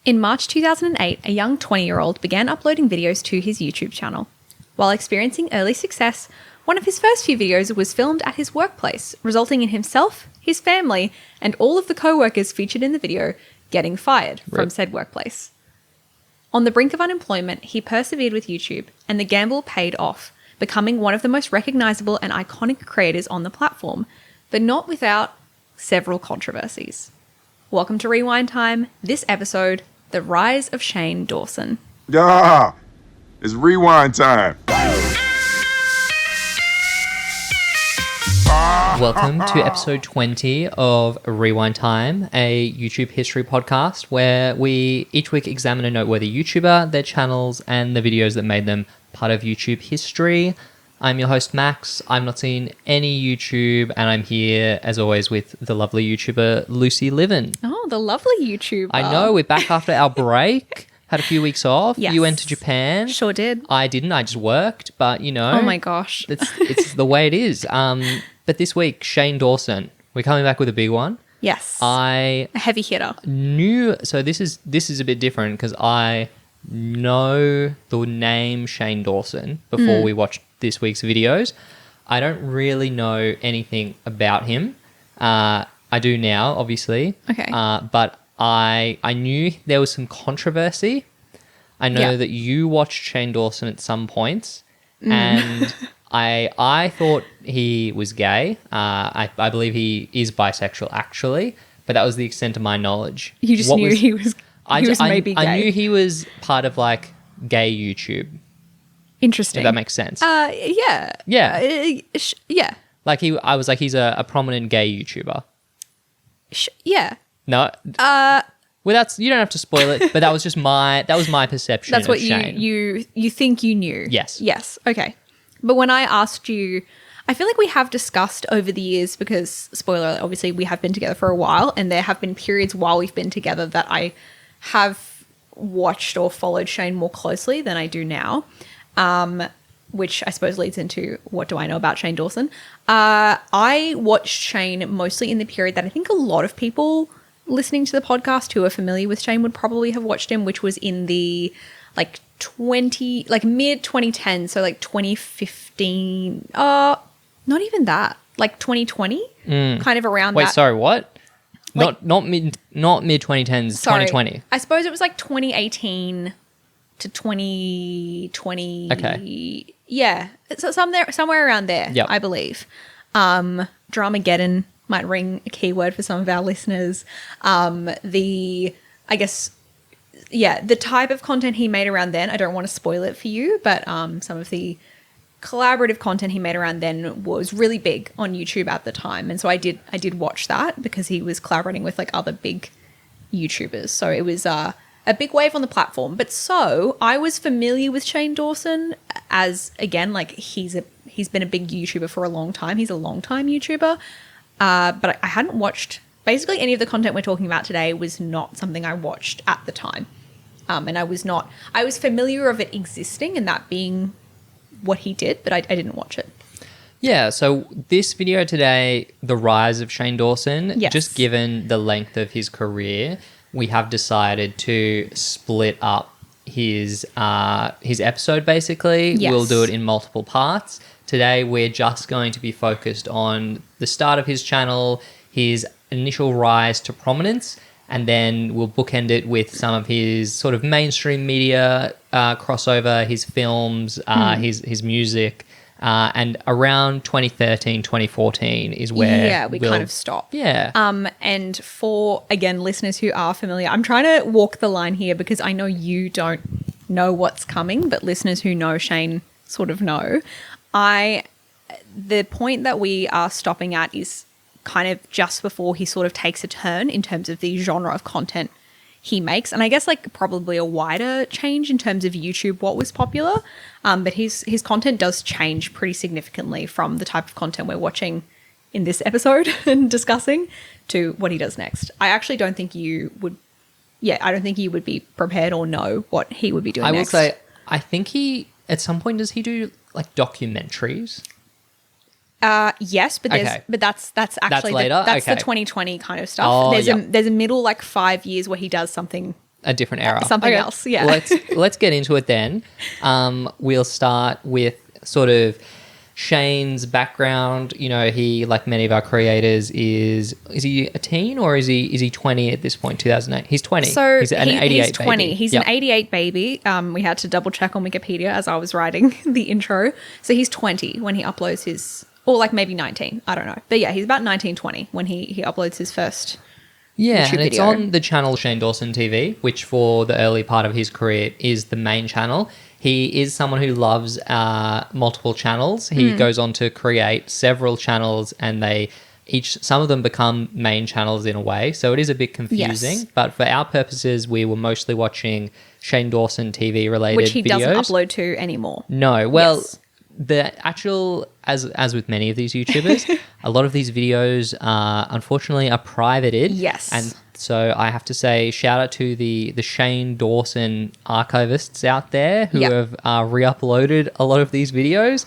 In March 2008, a young 20-year-old began uploading videos to his YouTube channel. While experiencing early success, one of his first few videos was filmed at his workplace, resulting in himself, his family, and all of the co-workers featured in the video getting fired from said workplace. On the brink of unemployment, he persevered with YouTube, and the gamble paid off, becoming one of the most recognizable and iconic creators on the platform, but not without several controversies. Welcome to Rewind Time. This episode, The Rise of Shane Dawson. Yeah, it's rewind time. Welcome to episode 20 of Rewind Time, a YouTube history podcast where we each week examine a noteworthy YouTuber, their channels, and the videos that made them part of YouTube history. I'm your host, Max. I've not seen any YouTube, and I'm here, as always, with the lovely YouTuber, Lucy Livin. Oh, the lovely YouTuber. I know, we're back after our break. Had a few weeks off. Yes. You went to Japan. Sure did. I didn't. I just worked, but, you know. Oh, my gosh. It's the way it is. But this week, Shane Dawson. We're coming back with a big one. Yes. A heavy hitter. So this is a bit different because I know the name Shane Dawson before we watched this week's videos. I don't really know anything about him. I do now, obviously. Okay. But I knew there was some controversy. I know that you watched Shane Dawson at some points, and I thought he was gay. I believe he is bisexual, actually, but that was the extent of my knowledge. You just knew he was maybe gay. I knew he was part of, like, gay YouTube. Interesting. If that makes sense. Yeah. Yeah. Yeah. Like, I was like, he's a prominent gay YouTuber. Yeah. No. Well, you don't have to spoil it, but that was my perception. That's what of Shane. you think you knew. Yes. Yes. Okay. But when I asked you, I feel like we have discussed over the years, because, spoiler alert, obviously we have been together for a while, and there have been periods while we've been together that I have watched or followed Shane more closely than I do now, which I suppose leads into what do I know about Shane Dawson. I watched Shane mostly in the period that I think a lot of people listening to the podcast who are familiar with Shane would probably have watched him, which was in the mid 2010s, so like 2015, not even that, like 2020, kind of around that. Wait, sorry, what? Like, not mid 2010s, sorry, 2020. I suppose it was like 2018 to 2020. Okay. Yeah, so somewhere around there, yep. I believe. Dramageddon might ring a keyword for some of our listeners. The type of content he made around then, I don't want to spoil it for you, but some of the collaborative content he made around then was really big on YouTube at the time. And so I did watch that because he was collaborating with like other big YouTubers. So it was a big wave on the platform. But so I was familiar with Shane Dawson as, again, like he's been a big YouTuber for a long time. He's a long time YouTuber. But I hadn't watched, basically any of the content we're talking about today was not something I watched at the time. And I was familiar of it existing and that being what he did, but I didn't watch it. Yeah, so this video today, The Rise of Shane Dawson, yes. Just given the length of his career, we have decided to split up his episode, basically. Yes. We'll do it in multiple parts. Today, we're just going to be focused on the start of his channel, his initial rise to prominence, and then we'll bookend it with some of his sort of mainstream media crossover, his films, his music, and around 2013, 2014 is where we kind of stop. Yeah. And for, again, listeners who are familiar, I'm trying to walk the line here because I know you don't know what's coming, but listeners who know Shane sort of know. The point that we are stopping at is kind of just before he sort of takes a turn in terms of the genre of content he makes. And I guess like probably a wider change in terms of YouTube, what was popular. But his content does change pretty significantly from the type of content we're watching in this episode and discussing to what he does next. I actually don't think you would be prepared or know what he would be doing next. I will say, I think at some point, does he do like documentaries? Yes, but that's actually later? That's okay. the 2020 kind of stuff. Oh, there's a middle like 5 years where he does something a different era. Something else, yeah. Let's get into it then. We'll start with sort of Shane's background. You know, he, like many of our creators, is he a teen or is he 20 at this point? 2008. He's 20. So he's an 88 he's 20. baby. He's an 88 baby. We had to double check on Wikipedia as I was writing the intro. So he's 20 when he uploads his, or like maybe 19. I don't know. But yeah, he's about 19, 20 when he uploads his first Yeah, YouTube and it's video. on the channel ShaneDawsonTV, which for the early part of his career is the main channel. He is someone who loves multiple channels. He goes on to create several channels, and some of them become main channels in a way. So it is a bit confusing. Yes. But for our purposes, we were mostly watching Shane Dawson TV related videos. which he doesn't upload to anymore. No, well, Yes. the actual, as with many of these YouTubers, a lot of these videos, unfortunately, are privated. Yes. And so I have to say, shout out to the Shane Dawson archivists out there who Yep. have re-uploaded a lot of these videos,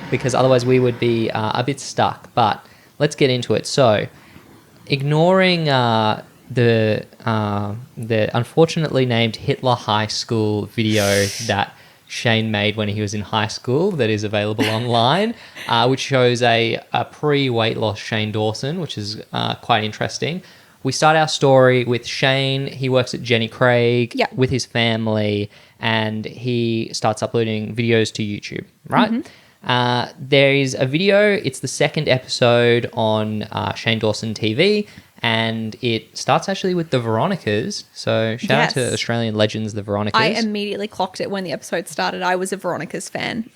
because otherwise we would be a bit stuck. But let's get into it. So, ignoring the unfortunately named Hitler High School video that Shane made when he was in high school that is available online, which shows a pre-weight loss Shane Dawson, which is quite interesting. We start our story with Shane. He works at Jenny Craig Yep. with his family, and he starts uploading videos to YouTube, right? There is a video. It's the second episode on Shane Dawson TV, and it starts actually with the Veronicas. So shout out to Yes. Australian legends, the Veronicas. I immediately clocked it when the episode started. I was a Veronica's fan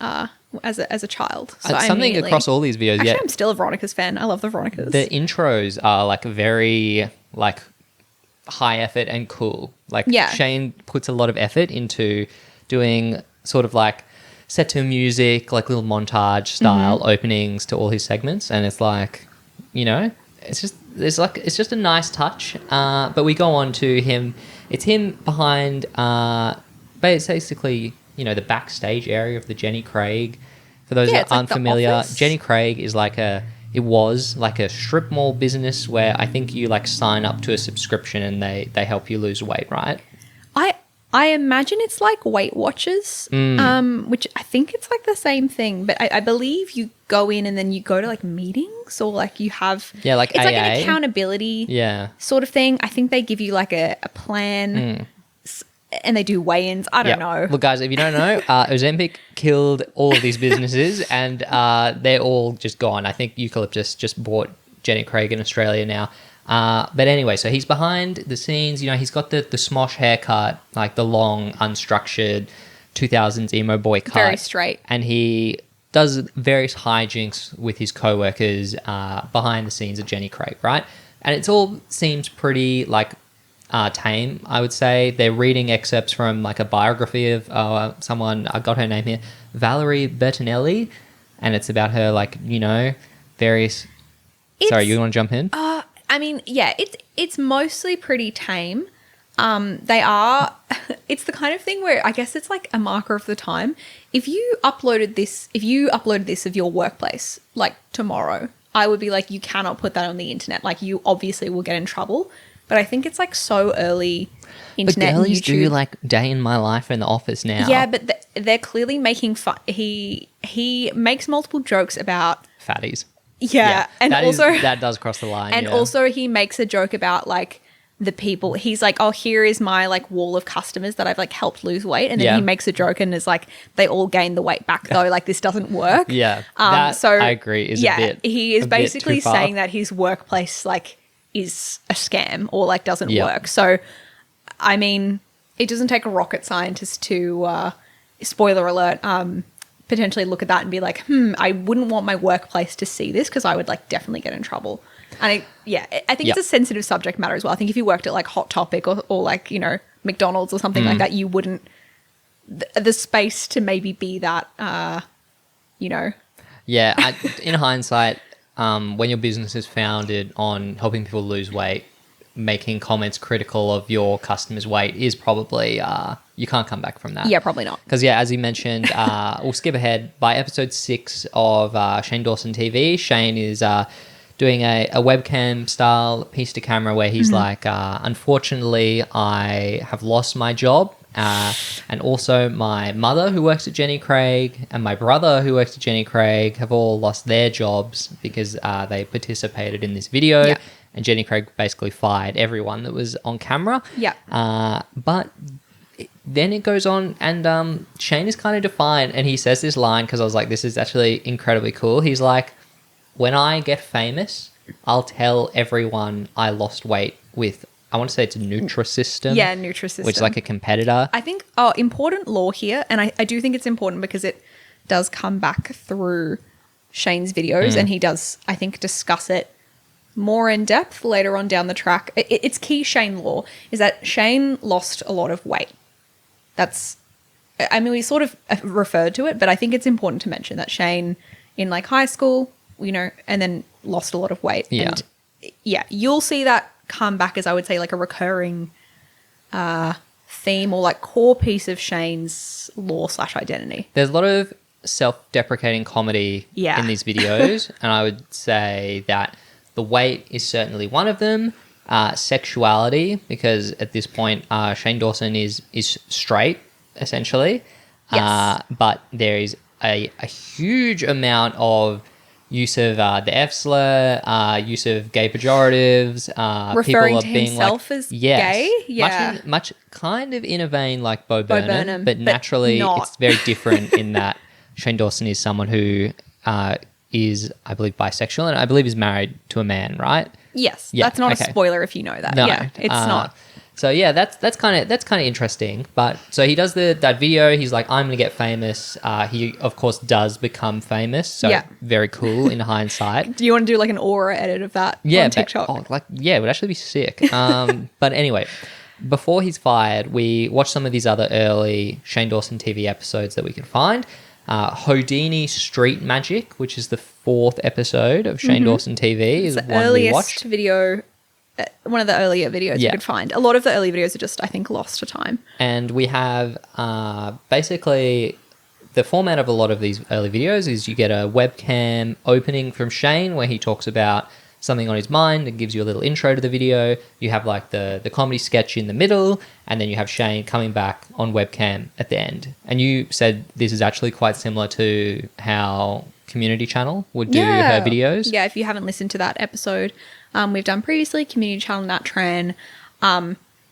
as a child. So It's I something immediately- across all these videos. Actually, Yeah, I'm still a Veronica's fan. I love the Veronicas. the intros are like very like high effort and cool. Like Yeah. Shane puts a lot of effort into doing sort of like set to music, like little montage style openings to all his segments, and it's like, you know, it's just a nice touch. But we go on to him. It's him behind basically, you know, the backstage area of the Jenny Craig. For those that it's like aren't the familiar, office. Jenny Craig is it was like a strip mall business where I think you like sign up to a subscription and they help you lose weight, right? I imagine it's like Weight Watchers, which I think it's like the same thing. But I believe you go in and then you go to like meetings or like you have... Yeah, like it's like AA. an accountability Yeah. sort of thing. I think they give you like a plan and they do weigh-ins. I don't know. Look, guys, if you don't know, Ozempic killed all of these businesses and they're all just gone. I think Eucalyptus just bought Jenny Craig in Australia now. But anyway, so he's behind the scenes. You know, he's got the Smosh haircut, like the long, unstructured 2000s emo boy cut. Very straight. And he does various hijinks with his co-workers behind the scenes at Jenny Craig, right? And it all seems pretty, like, tame, I would say. They're reading excerpts from, like, a biography of someone, I got her name here, Valerie Bertinelli, and it's about her, like, you know, various... Sorry, you want to jump in? I mean, yeah, it's mostly pretty tame. They are... It's the kind of thing where I guess it's like a marker of the time. If you uploaded this of your workplace, like tomorrow, I would be like, you cannot put that on the internet. Like, you obviously will get in trouble. But I think it's like so early internet But and girlies YouTube. do like day in my life in the office now. Yeah, but they're clearly making fun. He makes multiple jokes about... Fatties. Yeah, and that does cross the line. and yeah. also he makes a joke about like the people. He's like, oh, here is my like wall of customers that I've like helped lose weight, and then Yeah. he makes a joke and is like, they all gain the weight back though. Like, this doesn't work. Yeah, that, I agree, is a bit... he is a bit basically too far. saying that his workplace like is a scam or like doesn't Yeah. work. So, I mean, it doesn't take a rocket scientist to spoiler alert. Potentially look at that and be like, I wouldn't want my workplace to see this because I would like definitely get in trouble. And I think it's a sensitive subject matter as well. I think if you worked at like Hot Topic or like, you know, McDonald's or something like that, you wouldn't, the space to maybe be that, you know. Yeah, in hindsight, when your business is founded on helping people lose weight, making comments critical of your customers' weight is probably... you can't come back from that. Yeah, probably not. Because, yeah, as you mentioned, we'll skip ahead. By episode 6 of Shane Dawson TV, Shane is doing a webcam style piece to camera where he's like, unfortunately, I have lost my job. And also my mother who works at Jenny Craig and my brother who works at Jenny Craig have all lost their jobs because they participated in this video. Yeah. And Jenny Craig basically fired everyone that was on camera. Yeah. But then it goes on and Shane is kind of defiant and he says this line because I was like, this is actually incredibly cool. He's like, when I get famous, I'll tell everyone I lost weight with, I want to say it's a Nutrisystem. Yeah, Nutrisystem. Which is like a competitor. I think, important lore here, and I do think it's important because it does come back through Shane's videos and he does, I think, discuss it more in depth later on down the track. It's key Shane lore is that Shane lost a lot of weight. That's, I mean, we sort of referred to it, but I think it's important to mention that Shane in like high school, you know, and then lost a lot of weight. Yeah. And yeah, you'll see that come back as I would say like a recurring theme or like core piece of Shane's lore / identity. There's a lot of self-deprecating comedy Yeah. in these videos, and I would say that the weight is certainly one of them. Sexuality, because at this point Shane Dawson is straight essentially. Yes. But there is a huge amount of use of the F slur, use of gay pejoratives, Referring people to are being himself like, as gay? Yeah. much kind of in a vein like Bo Bo Burnham, Burnham, but but naturally not. it's very different in that Shane Dawson is someone who is, I believe, bisexual and I believe is married to a man, right? Yes. Yeah, That's not okay. a spoiler if you know that. No, Yeah. It's not. So yeah, that's kind of interesting. But so he does that video. He's like, I'm gonna get famous. He of course does become famous. So Yeah. very cool in hindsight. Do you want to do like an aura edit of that on TikTok? It would actually be sick. But anyway, before he's fired, we watched some of these other early Shane Dawson TV episodes that we could find. Houdini Street Magic, which is the 4th episode of Shane Dawson TV, is the one we earliest watched. video, one of the earlier videos you Yeah. could find. A lot of the early videos are just, I think, lost to time. And we have basically the format of a lot of these early videos is you get a webcam opening from Shane where he talks about something on his mind and gives you a little intro to the video. You have like the comedy sketch in the middle, and then you have Shane coming back on webcam at the end. And you said this is actually quite similar to how Community Channel would do her videos. Yeah, if you haven't listened to that episode we've done previously, Community Channel, Nat Tran.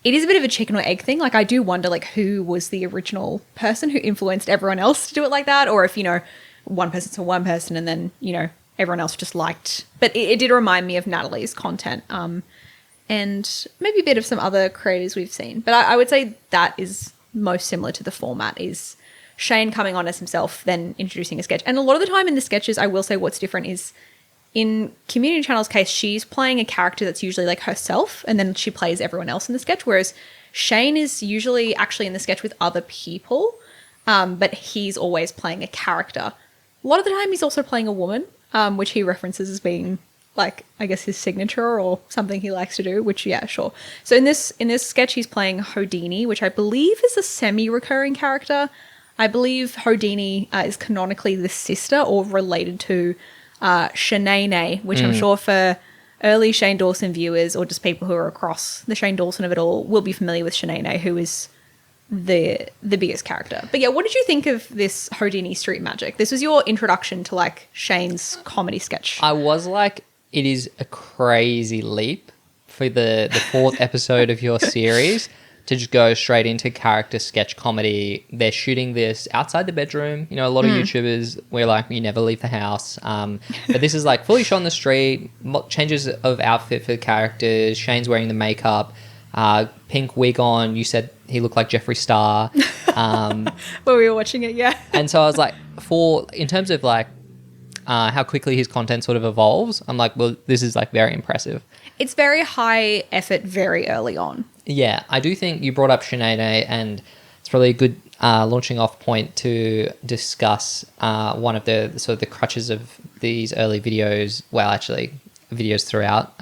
It is a bit of a chicken or egg thing. Like I do wonder like who was the original person who influenced everyone else to do it like that, or if, you know, one person saw one person and then, you know, everyone else just liked. But it did remind me of Natalie's content and maybe a bit of some other creators we've seen. But I would say that is most similar to the format is Shane coming on as himself, then introducing a sketch. And a lot of the time in the sketches, I will say what's different is in Community Channel's case, she's playing a character that's usually like herself, and then she plays everyone else in the sketch, whereas Shane is usually actually in the sketch with other people, but he's always playing a character. A lot of the time he's also playing a woman, which he references as being like, I guess, his signature or something he likes to do, which, yeah, sure. So in this sketch, he's playing Houdini, which I believe is a semi-recurring character. I believe Houdini is canonically the sister or related to Shenaynay, which I'm sure for early Shane Dawson viewers or just people who are across the Shane Dawson of it all will be familiar with Shenaynay, who is the biggest character. But yeah, what did you think of this Houdini Street Magic? This was your introduction to like Shane's comedy sketch. I was like, it is a crazy leap for the 4th episode of your series to just go straight into character sketch comedy. They're shooting this outside the bedroom. You know, a lot of YouTubers, we're like, you never leave the house. But this is like fully shot on the street, changes of outfit for the characters. Shane's wearing the makeup, pink wig on. You said he looked like Jeffree Star. When we were watching it, yeah. And so I was like, in terms of like how quickly his content sort of evolves, I'm like, well, this is like very impressive. It's very high effort very early on. Yeah, I do think you brought up Shenaynay, and it's probably a good launching off point to discuss one of the sort of the crutches of these early videos. Well, actually, videos throughout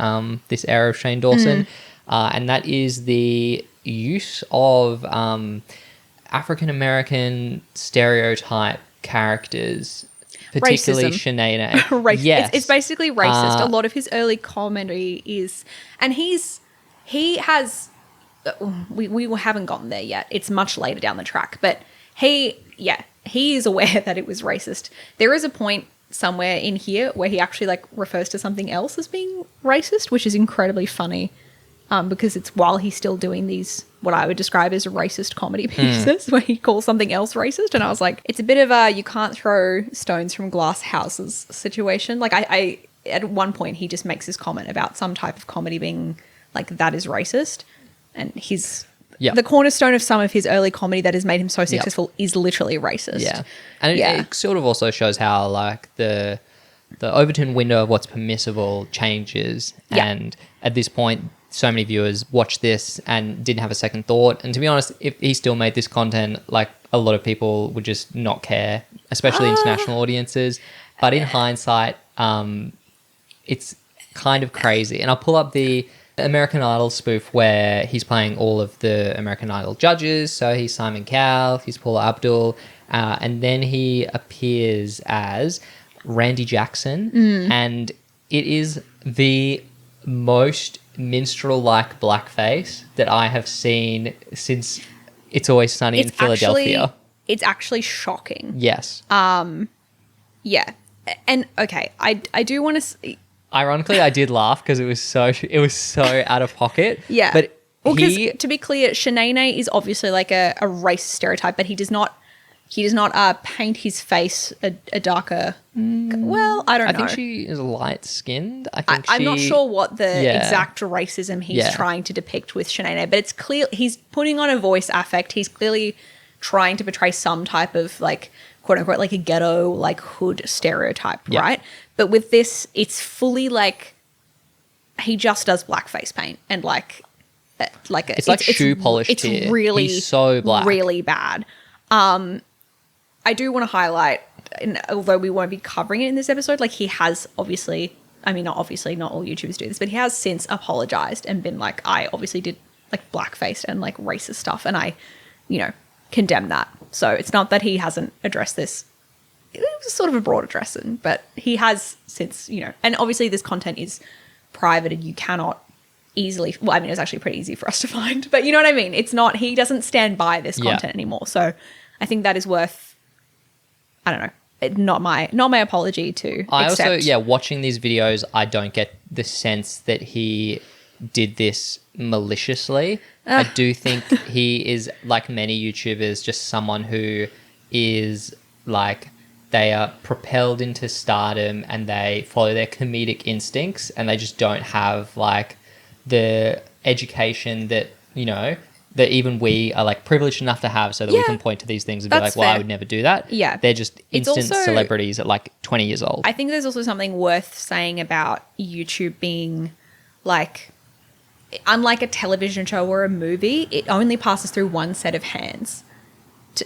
this era of Shane Dawson, and that is the use of African American stereotype characters particularly racism. Shenaynay. Yes. It's basically racist. A lot of his early comedy is, and he has. We haven't gotten there yet. It's much later down the track, but he is aware that it was racist. There is a point somewhere in here where he actually like refers to something else as being racist, which is incredibly funny, because it's while he's still doing these what I would describe as racist comedy pieces where he calls something else racist, and I was like, it's a bit of a you can't throw stones from glass houses situation. Like I at one point he just makes this comment about some type of comedy being like that is racist, and the cornerstone of some of his early comedy that has made him so successful is literally racist. Yeah. And it sort of also shows how like the Overton window of what's permissible changes. Yeah. And at this point, so many viewers watched this and didn't have a second thought. And to be honest, if he still made this content, like a lot of people would just not care, especially international audiences. But in hindsight, it's kind of crazy. And I'll pull up the American Idol spoof where he's playing all of the American Idol judges. So he's Simon Cowell, he's Paula Abdul, and then he appears as Randy Jackson. And it is the most minstrel-like blackface that I have seen since It's Always Sunny in Philadelphia. It's actually shocking. Yes. Yeah. And okay, I do want to... Ironically, I did laugh because it was so out of pocket. Yeah. But because to be clear, Shenaynay is obviously like a race stereotype, but he does not paint his face a darker... Well, I don't know. I think she is light-skinned. I'm not sure what the exact racism he's trying to depict with Shenaynay, but it's clear he's putting on a voice affect. He's clearly trying to portray some type of like, quote unquote, like a ghetto, like hood stereotype, right? But with this, it's fully like he just does blackface paint and it's like shoe polish. It's really he's so black, really bad. I do want to highlight, and although we won't be covering it in this episode, like he has obviously, I mean, not obviously, not all YouTubers do this, but he has since apologized and been like, I obviously did like blackface and like racist stuff, and I, condemn that. So it's not that he hasn't addressed this. It was sort of a broad addressing, but he has since, and obviously this content is private and you cannot easily, well, I mean, it's actually pretty easy for us to find, but you know what I mean? It's not, he doesn't stand by this content anymore. So I think that is worth, I don't know, not my apology to I accept. Also, watching these videos, I don't get the sense that he did this maliciously. I do think he is, like many YouTubers, just someone who is like, they are propelled into stardom and they follow their comedic instincts and they just don't have like the education that, that even we are like privileged enough to have so that we can point to these things and be like, well, fair. I would never do that. Yeah. They're just instant celebrities at like 20 years old. I think there's also something worth saying about YouTube being like, unlike a television show or a movie, it only passes through one set of hands.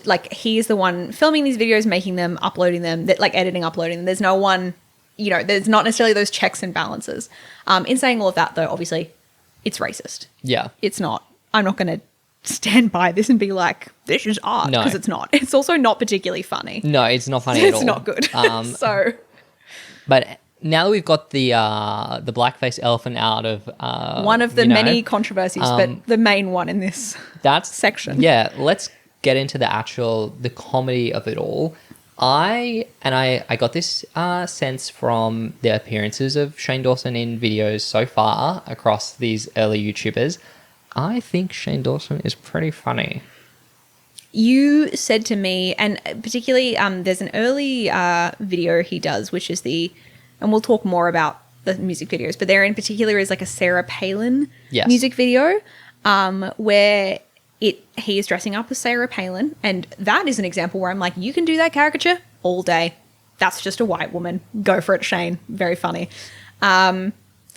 Like he is the one filming these videos, making them, uploading them, like editing, uploading them. There's no one, there's not necessarily those checks and balances. In saying all of that though, obviously it's racist. Yeah. It's not. I'm not going to stand by this and be like, this is art, because it's not. It's also not particularly funny. No, it's not funny at all. It's not good. But now that we've got the blackface elephant out of one of the many controversies, but the main one in this section. Yeah, let's get into the comedy of it all. I got this sense from the appearances of Shane Dawson in videos so far across these early YouTubers. I think Shane Dawson is pretty funny. You said to me, and particularly there's an early video he does, which is and we'll talk more about the music videos, but there in particular is like a Sarah Palin music video where he is dressing up as Sarah Palin, and that is an example where I'm like, you can do that caricature all day. That's just a white woman. Go for it, Shane. Very funny.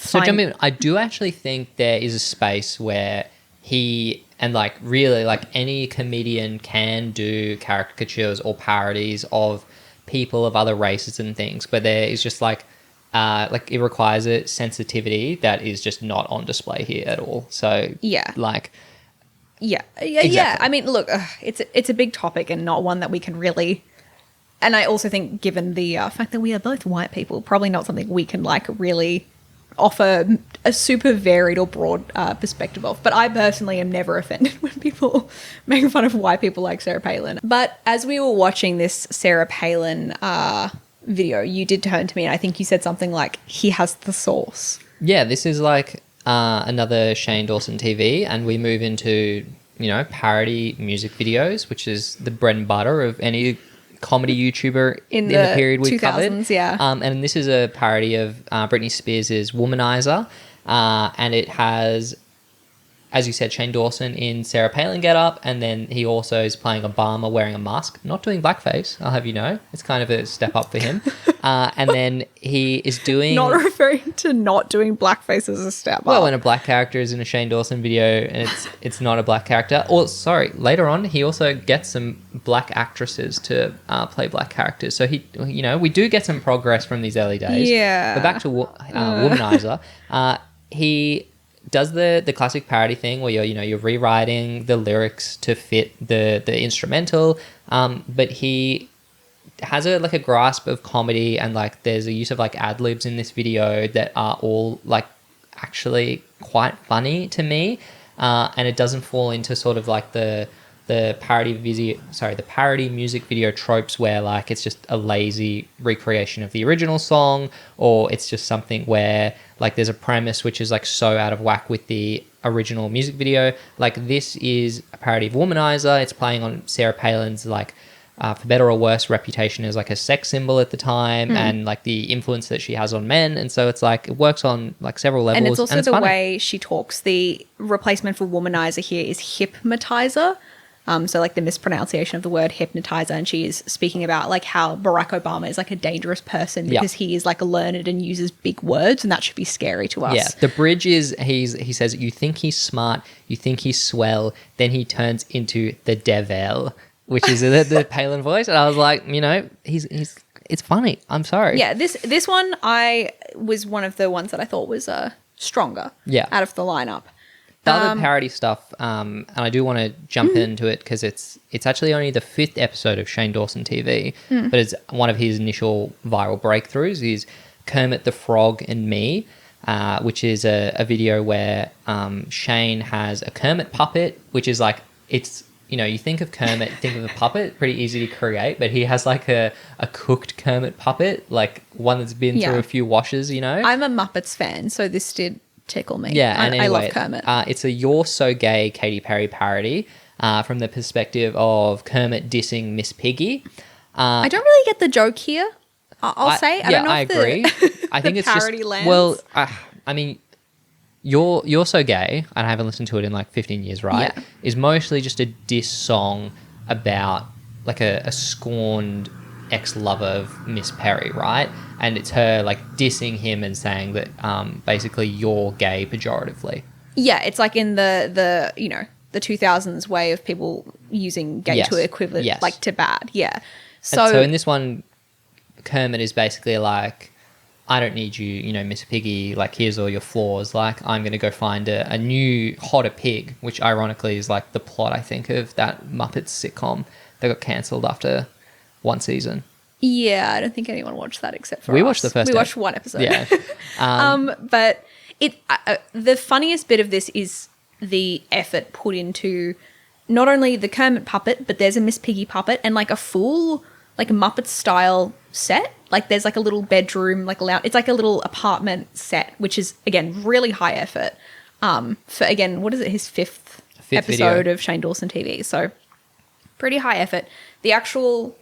So jump in. I do actually think there is a space where he and like really like any comedian can do caricatures or parodies of people of other races and things, but there is just like it requires a sensitivity that is just not on display here at all. So exactly. I mean, look, it's a big topic and not one that we can really And I also think, given the fact that we are both white people, probably not something we can like really offer a super varied or broad perspective of. But I personally am never offended when people make fun of white people like Sarah Palin. But as we were watching this Sarah Palin video, you did turn to me and I think you said something like, he has the sauce. Yeah, this is like another Shane Dawson TV, and we move into, you know, parody music videos, which is the bread and butter of any comedy YouTuber in the period we've 2000s, covered. yeah. And this is a parody of Britney Spears' Womanizer, and it has, as you said, Shane Dawson in Sarah Palin getup, and then he also is playing Obama wearing a mask, not doing blackface, I'll have you know. It's kind of a step up for him. And then he is doing... Not referring to not doing blackface as a step Well, up. when a black character is in a Shane Dawson video and it's not a black character. Or, sorry, later on, he also gets some black actresses to play black characters. So, he, you know, we do get some progress from these early days. Yeah. But back to Womanizer. He does the classic parody thing where you're rewriting the lyrics to fit the instrumental, but he has a grasp of comedy, and like there's a use of like ad libs in this video that are all like actually quite funny to me, and it doesn't fall into sort of like the parody music video tropes where like it's just a lazy recreation of the original song, or it's just something where like there's a premise which is like so out of whack with the original music video. Like this is a parody of Womanizer. It's playing on Sarah Palin's like for better or worse reputation as like a sex symbol at the time, and like the influence that she has on men, and so it's like it works on like several levels, and it's also the funny. way she talks. The replacement for womanizer here is hypnotizer. So like the mispronunciation of the word hypnotizer, and she is speaking about like how Barack Obama is like a dangerous person because he is like learned and uses big words, and that should be scary to us. Yeah, the bridge is he says, you think he's smart, you think he's swell, then he turns into the devil, which is the Palin voice, and I was like, you know, he's it's funny. I'm sorry. Yeah, this one I was one of the ones that I thought was stronger. Out of the lineup. The other parody stuff, and I do want to jump into it because it's actually only the 5th episode of Shane Dawson TV, but it's one of his initial viral breakthroughs. Is Kermit the Frog and Me, which is a video where Shane has a Kermit puppet, which is like, it's, you know, you think of Kermit, think of a puppet, pretty easy to create, but he has like a cooked Kermit puppet, like one that's been through a few washes, you know? I'm a Muppets fan, so this did tickle me. Yeah, and anyway, I love Kermit. It's a You're So Gay Katy Perry parody from the perspective of Kermit dissing Miss Piggy. I don't really get the joke here, I'll say. I don't know if I agree. I think it's parody just... lands. Well, I mean... You're So Gay, and I haven't listened to it in like 15 years, right? Yeah. Is mostly just a diss song about like a scorned ex-lover of Miss Perry, right? And it's her like dissing him and saying that basically you're gay pejoratively. Yeah, it's like in the you know, the 2000s way of people using gay to equivalent like to bad. Yeah. So in this one, Kermit is basically like, I don't need you, you know, Miss Piggy, like, here's all your flaws. Like, I'm going to go find a new, hotter pig, which ironically is like the plot, I think, of that Muppets sitcom that got cancelled after one season. Yeah, I don't think anyone watched that except for We us. watched the first We watched one episode. Yeah. But the funniest bit of this is the effort put into not only the Kermit puppet, but there's a Miss Piggy puppet and like a full like Muppet style set. Like there's like a little bedroom, like it's like a little apartment set, which is again really high effort. For again, what is it? His fifth episode video of Shane Dawson TV. So pretty high effort. The actual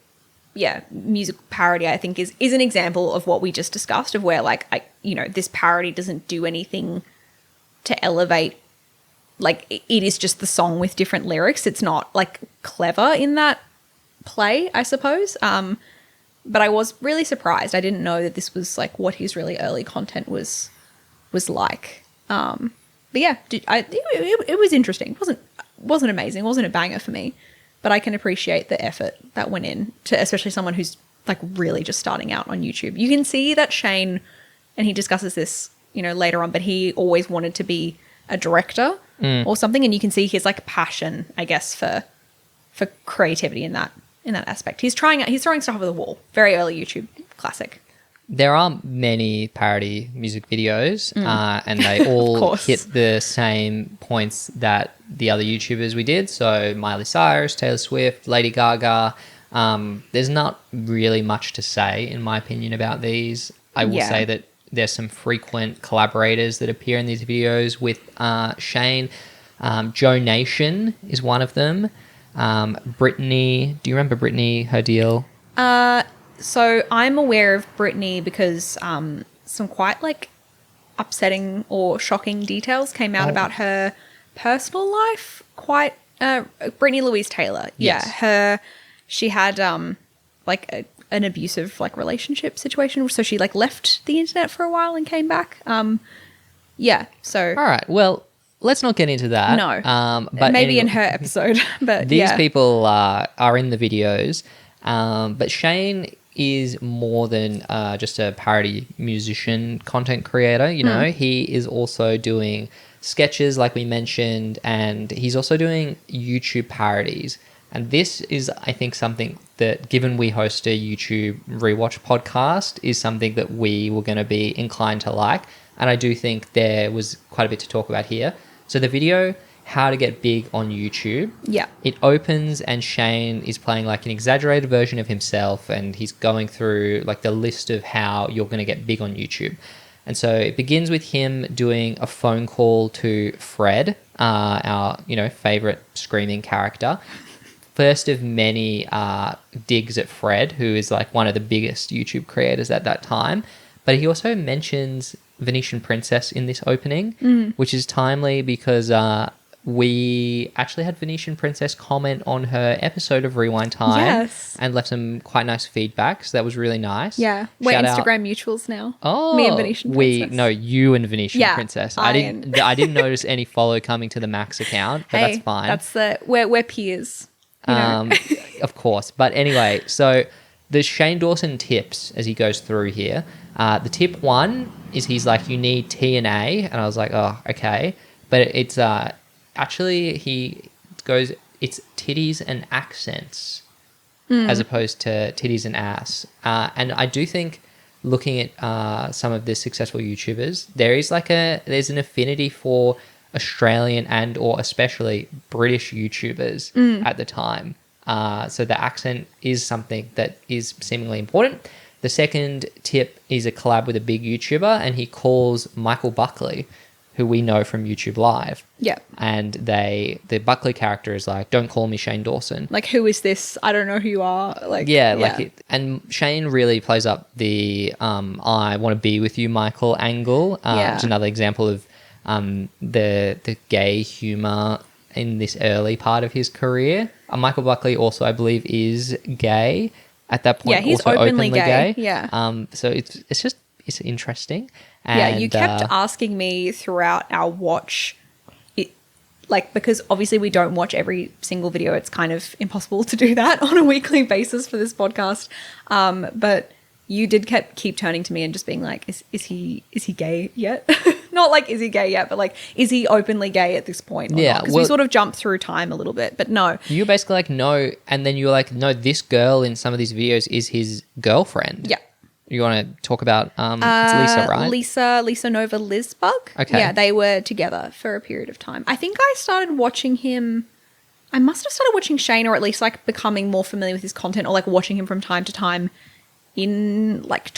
music parody I think is an example of what we just discussed, of where like this parody doesn't do anything to elevate. Like it is just the song with different lyrics. It's not like clever in that play, I suppose. But I was really surprised. I didn't know that this was like what his really early content was like. But yeah, it was interesting. It wasn't amazing. It wasn't a banger for me, but I can appreciate the effort that went in to, especially someone who's like really just starting out on YouTube. You can see that Shane, and he discusses this, later on, but he always wanted to be a director or something, and you can see his like passion, I guess, for creativity in that aspect. He's throwing stuff over the wall. Very early YouTube classic. There are many parody music videos, and they all hit the same points that the other YouTubers we did. So Miley Cyrus, Taylor Swift, Lady Gaga. There's not really much to say, in my opinion, about these. I will say that there's some frequent collaborators that appear in these videos with Shane. Joe Nation is one of them. Brittany, do you remember Brittany, her deal? So I'm aware of Brittany because some quite like upsetting or shocking details came out about her personal life. Quite Brittany Louise Taylor. Yes. Yeah, she had like an abusive like relationship situation. So she like left the internet for a while and came back. Yeah. So all right. Well, let's not get into that. No. But maybe in her episode. But these people are in the videos. But Shane is more than just a parody musician, content creator. You know, he is also doing sketches, like we mentioned, and he's also doing YouTube parodies. And this is, I think, something that, given we host a YouTube rewatch podcast, is something that we were going to be inclined to like. And I do think there was quite a bit to talk about here. So the video, How to Get Big on YouTube. Yeah. It opens and Shane is playing like an exaggerated version of himself, and he's going through like the list of how you're going to get big on YouTube. And so it begins with him doing a phone call to Fred, our, favorite screaming character. First of many digs at Fred, who is like one of the biggest YouTube creators at that time. But he also mentions Venetian Princess in this opening, which is timely because we actually had Venetian Princess comment on her episode of Rewind Time and left some quite nice feedback. So that was really nice. Yeah. We're Instagram mutuals now. Oh, me and Venetian Princess. You and Venetian Princess. I didn't notice any follow coming to the Max account, but that's fine. We're peers. You know? Of course. But anyway, so the Shane Dawson tips as he goes through here. The tip 1 is he's like, you need T and A. And I was like, oh, okay. But it's actually, he goes, it's titties and accents as opposed to titties and ass. And I do think looking at some of the successful YouTubers, there's an affinity for Australian and or especially British YouTubers at the time. So the accent is something that is seemingly important. The second tip is a collab with a big YouTuber, and he calls Michael Buckley, who we know from YouTube Live. Yeah. And the Buckley character is like, don't call me Shane Dawson. Like, who is this? I don't know who you are. And Shane really plays up the I want to be with you, Michael angle. It's another example of the gay humor in this early part of his career. Michael Buckley also, I believe, is gay at that point. Yeah, he's also openly gay. Yeah. So it's interesting. And, you kept asking me throughout our watch, because obviously we don't watch every single video. It's kind of impossible to do that on a weekly basis for this podcast. But you did keep turning to me and just being like, is he gay yet? Not like, is he gay yet, but like, is he openly gay at this point? Because we sort of jumped through time a little bit, but no. You were basically like, no. And then you were like, no, this girl in some of these videos is his girlfriend. Yeah. You want to talk about, it's Lisa, right? Lisa Nova Lizbug. Okay. Yeah, they were together for a period of time. I think I started watching him. I must have started watching Shane, or at least like becoming more familiar with his content, or like watching him from time to time in like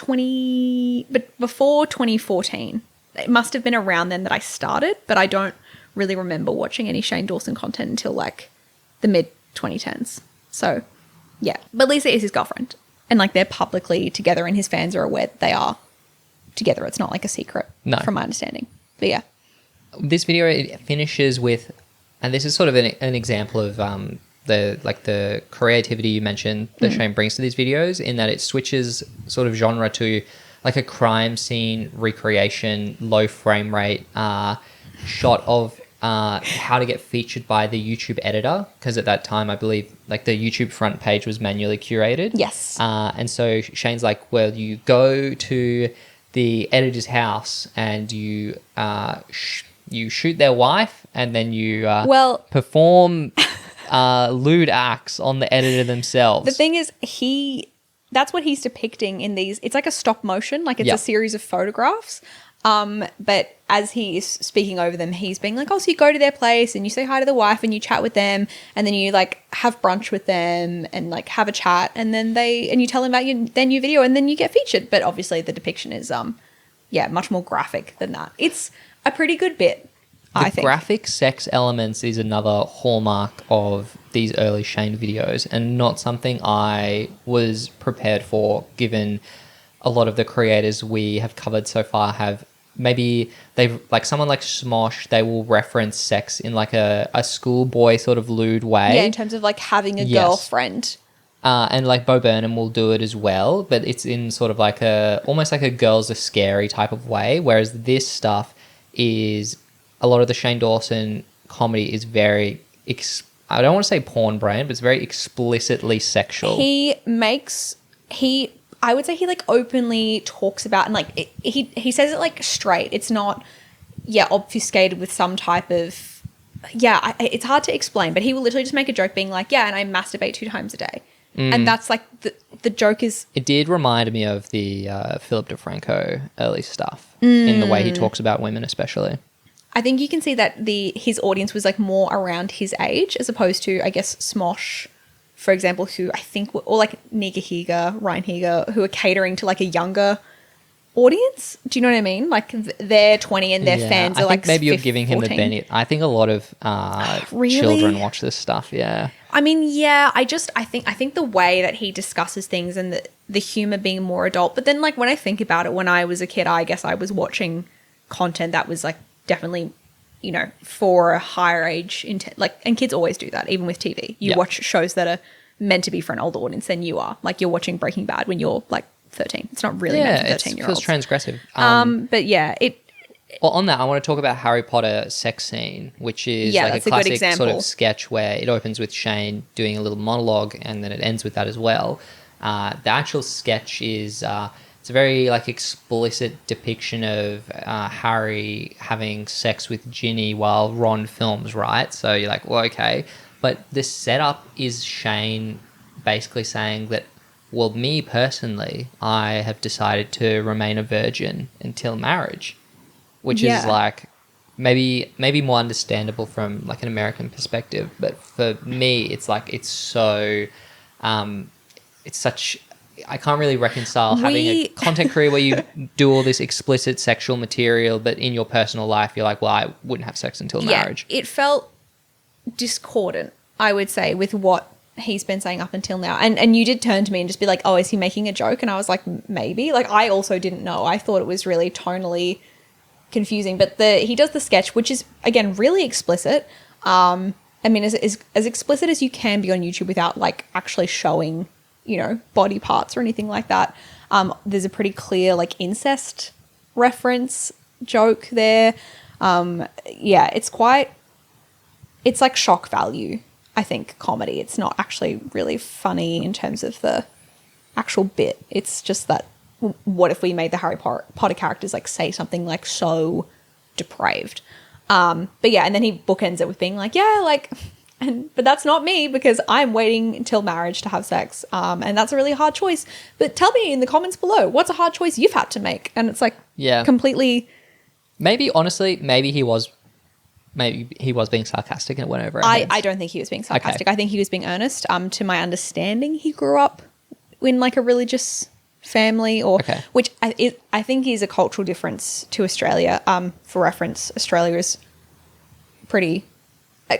before 2014. It must have been around then that I started, but I don't really remember watching any Shane Dawson content until like the mid 2010s. So yeah, but Lisa is his girlfriend, and like they're publicly together, and his fans are aware that they are together. It's not like a secret, from my understanding. But yeah, this video, it finishes with, and this is sort of an example of the creativity you mentioned that Shane brings to these videos, in that it switches sort of genre to like a crime scene recreation, low frame rate shot of how to get featured by the YouTube editor, because at that time I believe like the YouTube front page was manually curated. Yes. And so Shane's like, well, you go to the editor's house and you you shoot their wife, and then you perform lewd acts on the editor themselves. The thing is, that's what he's depicting in these. It's like a stop motion, like it's a series of photographs. But as he is speaking over them, he's being like, oh, so you go to their place and you say hi to the wife and you chat with them and then you like have brunch with them and like have a chat and then you tell them about their new video and then you get featured. But obviously the depiction is, much more graphic than that. It's a pretty good bit, I think. Graphic sex elements is another hallmark of these early Shane videos and not something I was prepared for, given a lot of the creators we have covered so far have maybe they've like someone like Smosh, they will reference sex in like a schoolboy sort of lewd way. Yeah, in terms of like having a girlfriend. And like Bo Burnham will do it as well, but it's in sort of like almost like a girls are scary type of way. Whereas this stuff is a lot of the Shane Dawson comedy is very, I don't want to say porn brain, but it's very explicitly sexual. I would say he like openly talks about and like he says it like straight. It's not obfuscated with some type of it's hard to explain, but he will literally just make a joke being like, and I masturbate 2 times a day. And that's like the joke is. It did remind me of the Philip DeFranco early stuff in the way he talks about women, especially. I think you can see that his audience was like more around his age as opposed to, I guess, Smosh, for example, who I think, or like Nika Higa, Ryan Higa, who are catering to like a younger audience. Do you know what I mean? Like they're 20 and their fans are like 15, maybe you're giving him 14. The benefit. I think a lot of children watch this stuff. Yeah. I mean, I think the way that he discusses things and the humor being more adult. But then like when I think about it, when I was a kid, I guess I was watching content that was like definitely, for a higher age, and kids always do that, even with TV. You watch shows that are meant to be for an older audience than you are. Like you're watching Breaking Bad when you're like 13. It's not really meant for 13-year-olds. It feels transgressive. But yeah, Well, on that, I want to talk about Harry Potter sex scene, which is like a classic sort of sketch where it opens with Shane doing a little monologue and then it ends with that as well. The actual sketch is it's a very like explicit depiction of Harry having sex with Ginny while Ron films, right? So you're like, well, okay. But the setup is Shane basically saying that, well, me personally, I have decided to remain a virgin until marriage. Which is like maybe more understandable from like an American perspective, but for me it's like it's so it's such I can't really reconcile having a content career where you do all this explicit sexual material, but in your personal life you're like, well, I wouldn't have sex until marriage. It felt discordant, I would say, with what he's been saying up until now. And you did turn to me and just be like, oh, is he making a joke? And I was like, maybe. Like I also didn't know. I thought it was really tonally confusing, but he does the sketch, which is again really explicit. I mean, as explicit as you can be on YouTube without like actually showing, body parts or anything like that. There's a pretty clear like incest reference joke there. It's like shock value, I think, comedy. It's not actually really funny in terms of the actual bit. It's just that, what if we made the Harry Potter characters like say something like so depraved? But and then he bookends it with being like, but that's not me because I'm waiting until marriage to have sex. And that's a really hard choice. But tell me in the comments below, what's a hard choice you've had to make? And it's like, completely. Maybe he was being sarcastic and it went over. I don't think he was being sarcastic. Okay. I think he was being earnest. To my understanding, he grew up in like a religious family, which I think is a cultural difference to Australia. For reference, Australia is pretty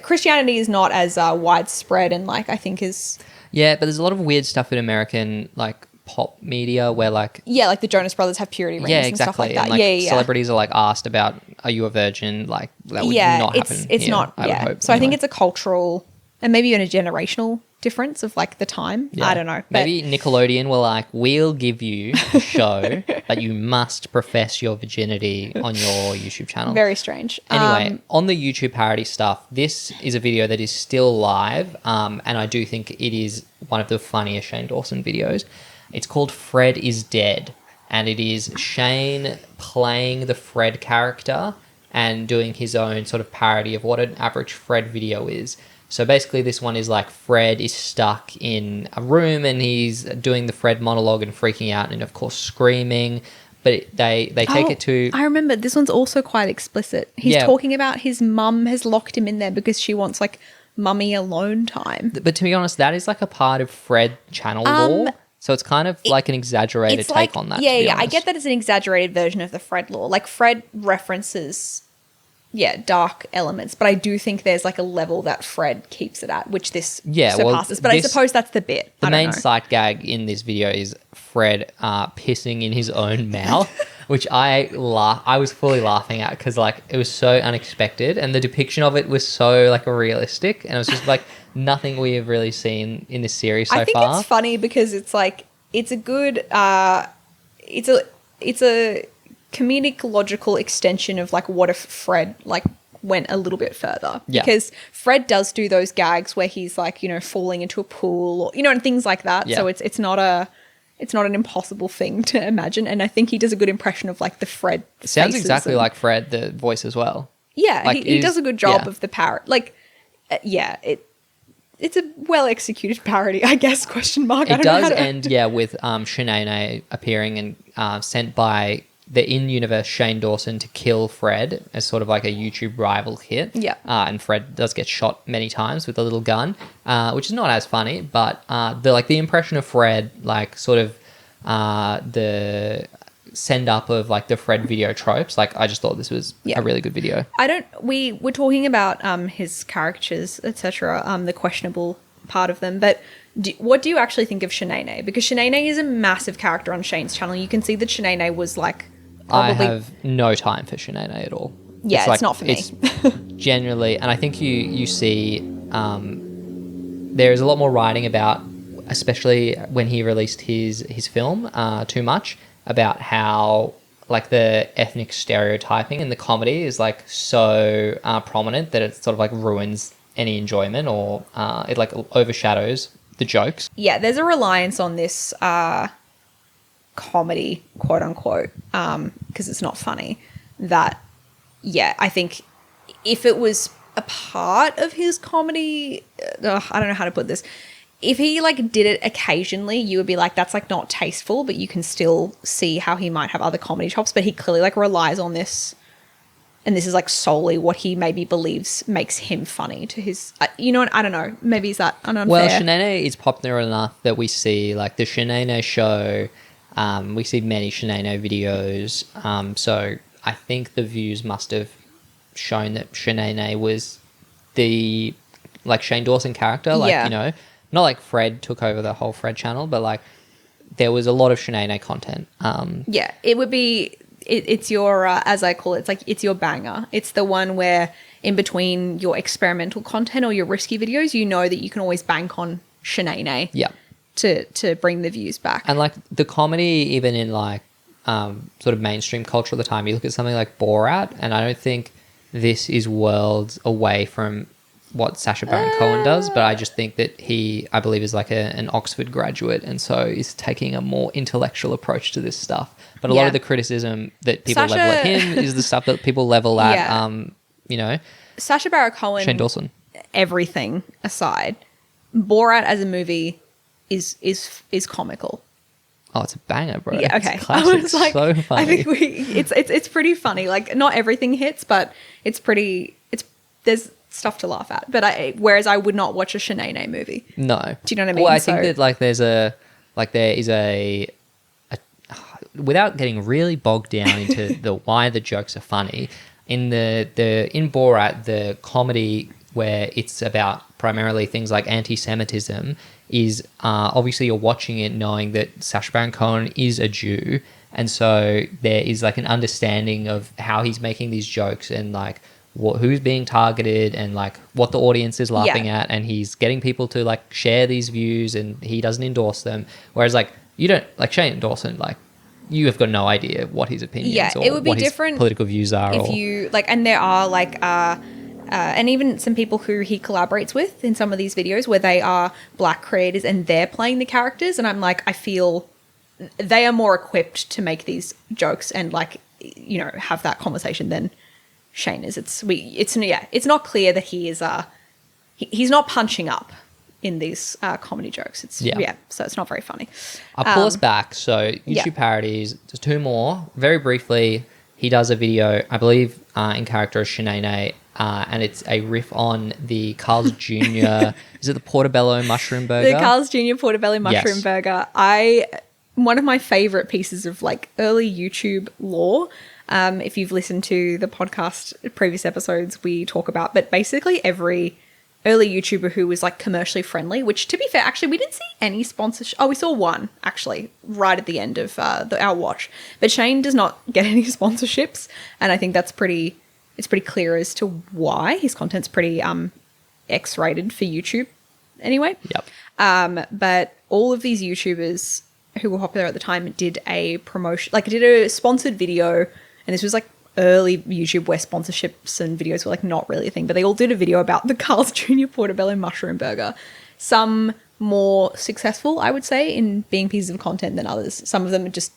Christianity is not as widespread and like I think is but there's a lot of weird stuff in American like pop media where like like the Jonas Brothers have purity rings and stuff like that. And, like, celebrities are like asked about, are you a virgin? Like that would not happen. It's not. I would hope, so anyway. I think it's a cultural and maybe even a generational difference of like the time. I don't know. Maybe Nickelodeon were like, we'll give you a show, but you must profess your virginity on your YouTube channel. Very strange. Anyway, on the YouTube parody stuff, this is a video that is still live, and I do think it is one of the funniest Shane Dawson videos. It's called Fred is Dead, and it is Shane playing the Fred character and doing his own sort of parody of what an average Fred video is. So basically this one is like Fred is stuck in a room and he's doing the Fred monologue and freaking out and of course screaming. But they take it to... I remember this one's also quite explicit. He's talking about his mum has locked him in there because she wants like mummy alone time. But to be honest, that is like a part of Fred channel lore. So it's kind of like an exaggerated take on that. Yeah, I get that it's an exaggerated version of the Fred lore. Like Fred references, dark elements, but I do think there's like a level that Fred keeps it at, which this surpasses. But I suppose that's the bit. The main sight gag in this video is Fred pissing in his own mouth, which I was fully laughing at because like it was so unexpected and the depiction of it was so like realistic and it was just like nothing we have really seen in this series so far. I think it's funny because it's like it's a good it's a comedic logical extension of like what if Fred like went a little bit further, because Fred does do those gags where he's like, falling into a pool or and things like that. So it's not an impossible thing to imagine, and I think he does a good impression of like the Fred sounds exactly like Fred, the voice as well. Like, he does a good job of the parrot. Like it's a well executed parody, I guess, question mark. It does end with Shenaynay appearing and sent by the in-universe Shane Dawson to kill Fred as sort of like a YouTube rival hit. And Fred does get shot many times with a little gun, which is not as funny, but the impression of Fred, like sort of the send up of like the Fred video tropes, like I just thought this was a really good video. We were talking about his caricatures, etc., the questionable part of them, but what do you actually think of Shenaynay? Because Shenaynay is a massive character on Shane's channel. You can see that Shenaynay was like probably... I have no time for Shenaynay at all. Yeah, it's not for me. It's generally, and I think you see there is a lot more writing about, especially when he released his film, Too Much, about how like the ethnic stereotyping in the comedy is like so prominent that it sort of like ruins any enjoyment, or it like overshadows the jokes. Yeah, there's a reliance on this comedy, quote unquote, because it's not funny, that I think if it was a part of his comedy, I don't know how to put this, if he like did it occasionally, you would be like, that's like not tasteful, but you can still see how he might have other comedy chops. But he clearly like relies on this, and this is like solely what he maybe believes makes him funny to his, I don't know, maybe is that unfair? Well, Shenaynay is popular enough that we see like the Shenaynay show, we see many Shenaynay videos, so I think the views must have shown that Shenaynay was the like Shane Dawson character, like not like Fred took over the whole Fred channel, but like there was a lot of Shenaynay content. It would be, it's your, as I call it, it's like, it's your banger. It's the one where in between your experimental content or your risky videos, you know that you can always bank on Shenaynay to bring the views back. And like the comedy, even in like sort of mainstream culture at the time, you look at something like Borat, and I don't think this is worlds away from what Sacha Baron Cohen does, but I just think that he, I believe, is like an Oxford graduate, and so is taking a more intellectual approach to this stuff. But a lot of the criticism that people level at him is the stuff that people level at, Sacha Baron Cohen, Shane Dawson. Everything aside, Borat as a movie is comical. Oh, it's a banger, bro. Yeah, okay. It's classic. I was like, so funny. I think it's pretty funny. Like, not everything hits, but there's stuff to laugh at. But whereas I would not watch a Shenaynay movie. No. Do you know what I mean? Well, I think that like there is a without getting really bogged down into the why the jokes are funny, in in Borat, the comedy where it's about primarily things like anti-Semitism is obviously you're watching it knowing that Sacha Baron Cohen is a Jew, and so there is like an understanding of how he's making these jokes and like who's being targeted and like what the audience is laughing at, and he's getting people to like share these views and he doesn't endorse them, whereas like you don't, like Shane Dawson, like you have got no idea what his opinions or it would be what different his political views are, if you like, and there are like and even some people who he collaborates with in some of these videos where they are black creators and they're playing the characters, and I'm like, I feel they are more equipped to make these jokes and like, have that conversation than Shane is. It's not clear that he is he's not punching up in these comedy jokes. So it's not very funny. I'll pull us back. So YouTube parodies, there's two more. Very briefly, he does a video, I believe, in character as Shenaynay, and it's a riff on the Carl's Jr. Is it the Portobello mushroom burger? The Carl's Jr. Portobello mushroom burger. One of my favorite pieces of like early YouTube lore. If you've listened to the podcast previous episodes, we talk about, but basically every early YouTuber who was like commercially friendly, which to be fair, actually we didn't see any sponsorship. Oh, we saw one actually right at the end of our watch, but Shane does not get any sponsorships, and I think it's pretty clear as to why. His content's pretty X-rated for YouTube anyway. Yep. But all of these YouTubers who were popular at the time did a promotion, like did a sponsored video, and this was like early YouTube where sponsorships and videos were like not really a thing, but they all did a video about the Carl's Jr. Portobello mushroom burger. Some more successful, I would say, in being pieces of content than others. Some of them just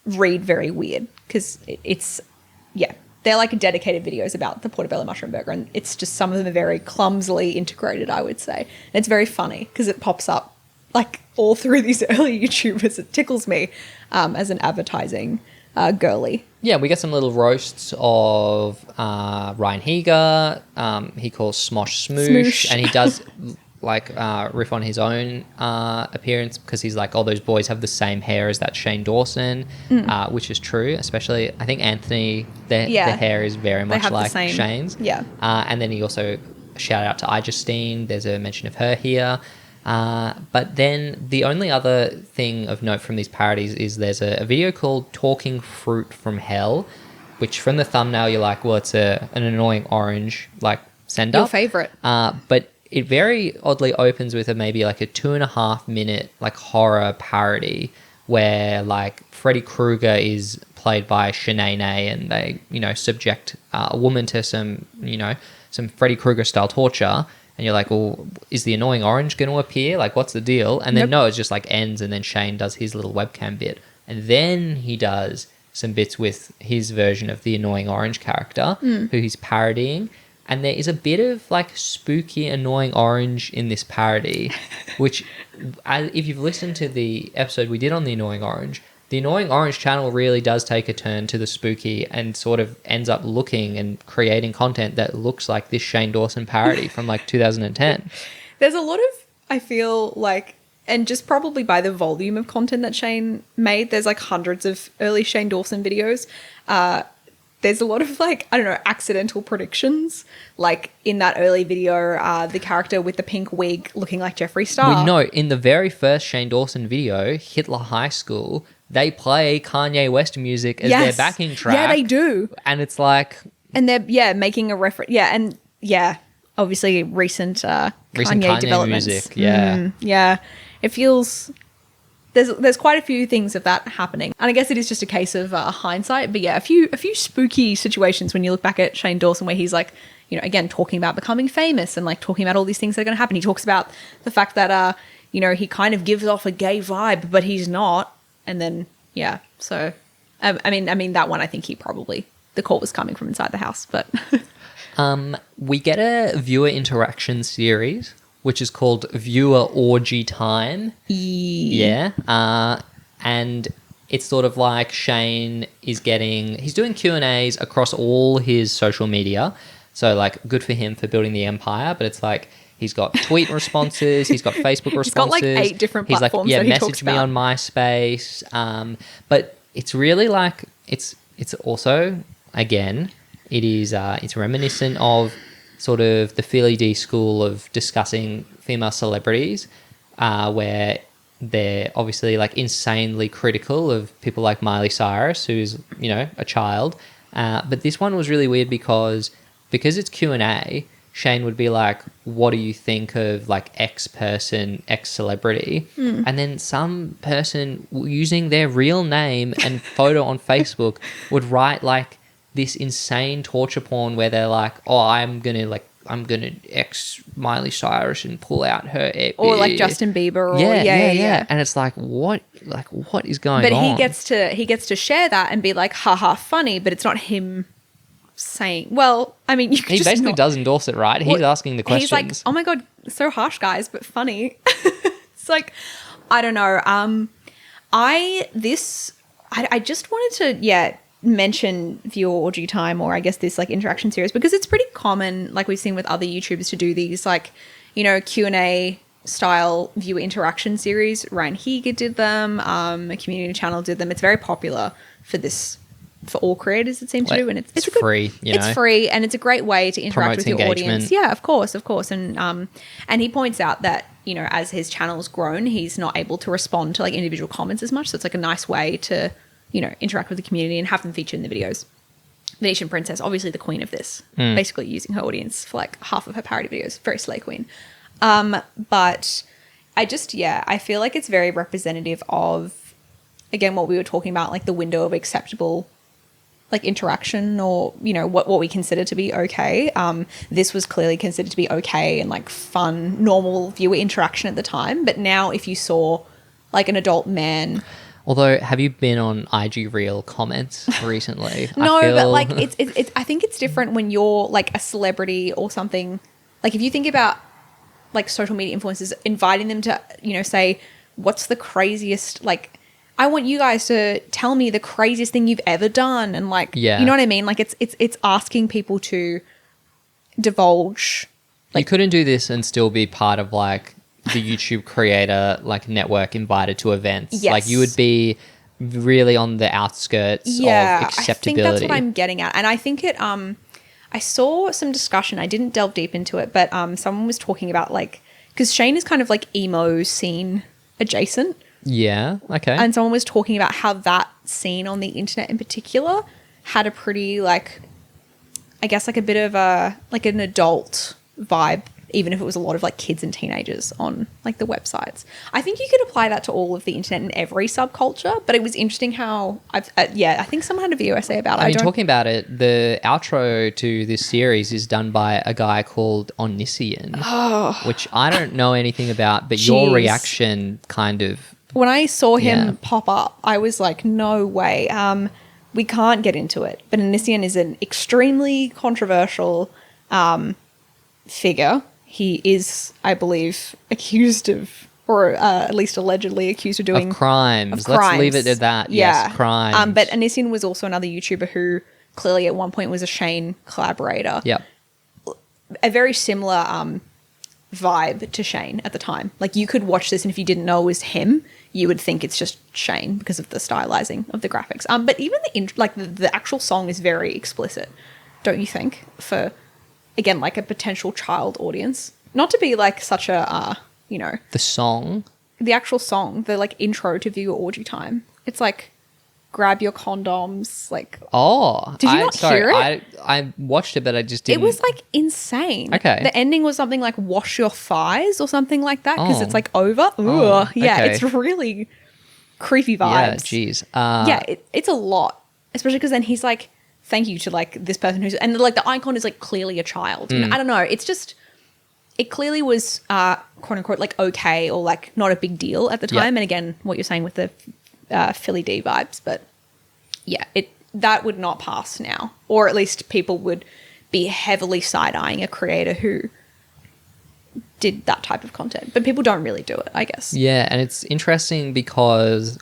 read very weird because they're like dedicated videos about the Portobello mushroom burger, and it's just some of them are very clumsily integrated, I would say. And it's very funny because it pops up like all through these early YouTubers. It tickles me as an advertising girly. Yeah, we get some little roasts of Ryan Heger. He calls Smosh Smoosh. And he does like riff on his own appearance because he's like, oh, those boys have the same hair as that Shane Dawson, which is true. Especially, I think Anthony, the hair is very much like Shane's. Yeah. And then he also shout out to Ijustine. There's a mention of her here. But then the only other thing of note from these parodies is there's a video called Talking Fruit from Hell, which from the thumbnail you're like, well, it's an annoying orange like send up. Your favorite. But it very oddly opens with maybe like a 2.5 minute like horror parody where like Freddy Krueger is played by Shenaynay, and they, subject a woman to some Freddy Krueger style torture. And you're like, well, is the annoying orange going to appear? Like, what's the deal? And then no, it just like ends, and then Shane does his little webcam bit. And then he does some bits with his version of the annoying orange character who he's parodying. And there is a bit of like spooky annoying orange in this parody, which if you've listened to the episode we did on the annoying orange channel really does take a turn to the spooky and sort of ends up looking and creating content that looks like this Shane Dawson parody from like 2010. There's a lot of, I feel like, and just probably by the volume of content that Shane made, there's like hundreds of early Shane Dawson videos. There's a lot of like, I don't know, accidental predictions. Like in that early video, the character with the pink wig looking like Jeffree Star. We know in the very first Shane Dawson video, Hitler High School, they play Kanye West music as their backing track. Yeah, they do. And it's like... And they're, making a reference. Yeah, and obviously recent Kanye developments. Music, yeah. Yeah, it feels... There's quite a few things of that happening. And I guess it is just a case of hindsight. But yeah, a few spooky situations when you look back at Shane Dawson where he's like, again, talking about becoming famous and like talking about all these things that are going to happen. He talks about the fact that, he kind of gives off a gay vibe, but he's not. And then, so, I mean, that one, I think the call was coming from inside the house, but. We get a viewer interaction series, which is called Viewer Orgy Time. Yeah. And it's sort of like Shane he's doing Q&As across all his social media. So like good for him for building the empire, but it's like, he's got tweet responses. He's got Facebook responses. He's got like 8 different platforms that he talks about. Message me on MySpace. But it's really like it's also again it's reminiscent of sort of the Philly D school of discussing female celebrities, where they're obviously like insanely critical of people like Miley Cyrus, who's a child. But this one was really weird because it's Q&A. Shane would be like, what do you think of like X person, X celebrity? And then some person using their real name and photo on Facebook would write like this insane torture porn where they're like, oh, I'm going to X Miley Cyrus and pull out her ex. Or like Justin Bieber. Or, yeah. And it's like, what is going on? But he gets to share that and be like, haha, funny, but it's not him saying, well, I mean, you could He just basically not, does endorse it, right? He's well, asking the questions. He's like, oh my God, so harsh, guys, but funny. It's like, I don't know. I just wanted to, mention viewer orgy time, or I guess this like interaction series, because it's pretty common, like we've seen with other YouTubers, to do these like, you know, Q&A style viewer interaction series. Ryan Heger did them. A community channel did them. It's very popular for all creators, it seems to do, and it's a good, free. It's free, and it's a great way to interact Promotes with your engagement. audience. Yeah, of course, and he points out that, you know, as his channel's grown, he's not able to respond to like individual comments as much, so it's like a nice way to, you know, interact with the community and have them featured in the videos. Venetian Princess, obviously the queen of this, basically using her audience for like half of her parody videos. Very slay queen. But I feel like it's very representative of, again, what we were talking about, like the window of acceptable like interaction, or, you know, what we consider to be okay. This was clearly considered to be okay and like fun, normal viewer interaction at the time. But now if you saw like an adult man... Although, have you been on IG Reel comments recently? No, but like it's I think it's different when you're like a celebrity or something. Like if you think about like social media influencers, inviting them to, you know, say, what's the craziest, like, I want you guys to tell me the craziest thing you've ever done, and like, you know what I mean? Like it's asking people to divulge. Like, you couldn't do this and still be part of like the YouTube creator like network invited to events. Yes. Like you would be really on the outskirts of acceptability. I think that's what I'm getting at. And I think it I saw some discussion, I didn't delve deep into it, but someone was talking about like, because Shane is kind of like emo scene adjacent. Yeah, okay. And someone was talking about how that scene on the internet in particular had a pretty like, I guess like a bit of a, like an adult vibe, even if it was a lot of like kids and teenagers on like the websites. I think you could apply that to all of the internet and every subculture, but it was interesting how I think someone had a video essay about it. I mean, talking about it, the outro to this series is done by a guy called Onision, which I don't know anything about, but your reaction kind of... When I saw him pop up, I was like, no way. We can't get into it. But Onision is an extremely controversial figure. He is, I believe, accused of, or at least allegedly accused of doing... Of crimes. Let's leave it at that. Yeah. Yes, crimes. But Onision was also another YouTuber who clearly at one point was a Shane collaborator. Yep. A very similar vibe to Shane at the time. Like you could watch this and if you didn't know it was him, you would think it's just Shane because of the stylizing of the graphics. But even the actual song is very explicit, don't you think? For... again, like a potential child audience. Not to be like such a, you know... The song? The actual song, the like intro to Viewer Orgy Time. It's like, grab your condoms, like... Oh. Did you not hear it? I watched it, but I just didn't... It was like insane. Okay. The ending was something like wash your thighs or something like that because it's like over. Oh, yeah, okay. it's really creepy vibes. Yeah, jeez. It's a lot. Especially because then he's like... thank you to like this person who's, and like the icon is like clearly a child. I don't know. It's just, it clearly was quote unquote like okay or like not a big deal at the time. And again, what you're saying with the Philly D vibes, but yeah, that would not pass now, or at least people would be heavily side-eyeing a creator who did that type of content, but people don't really do it, I guess. Yeah, and it's interesting because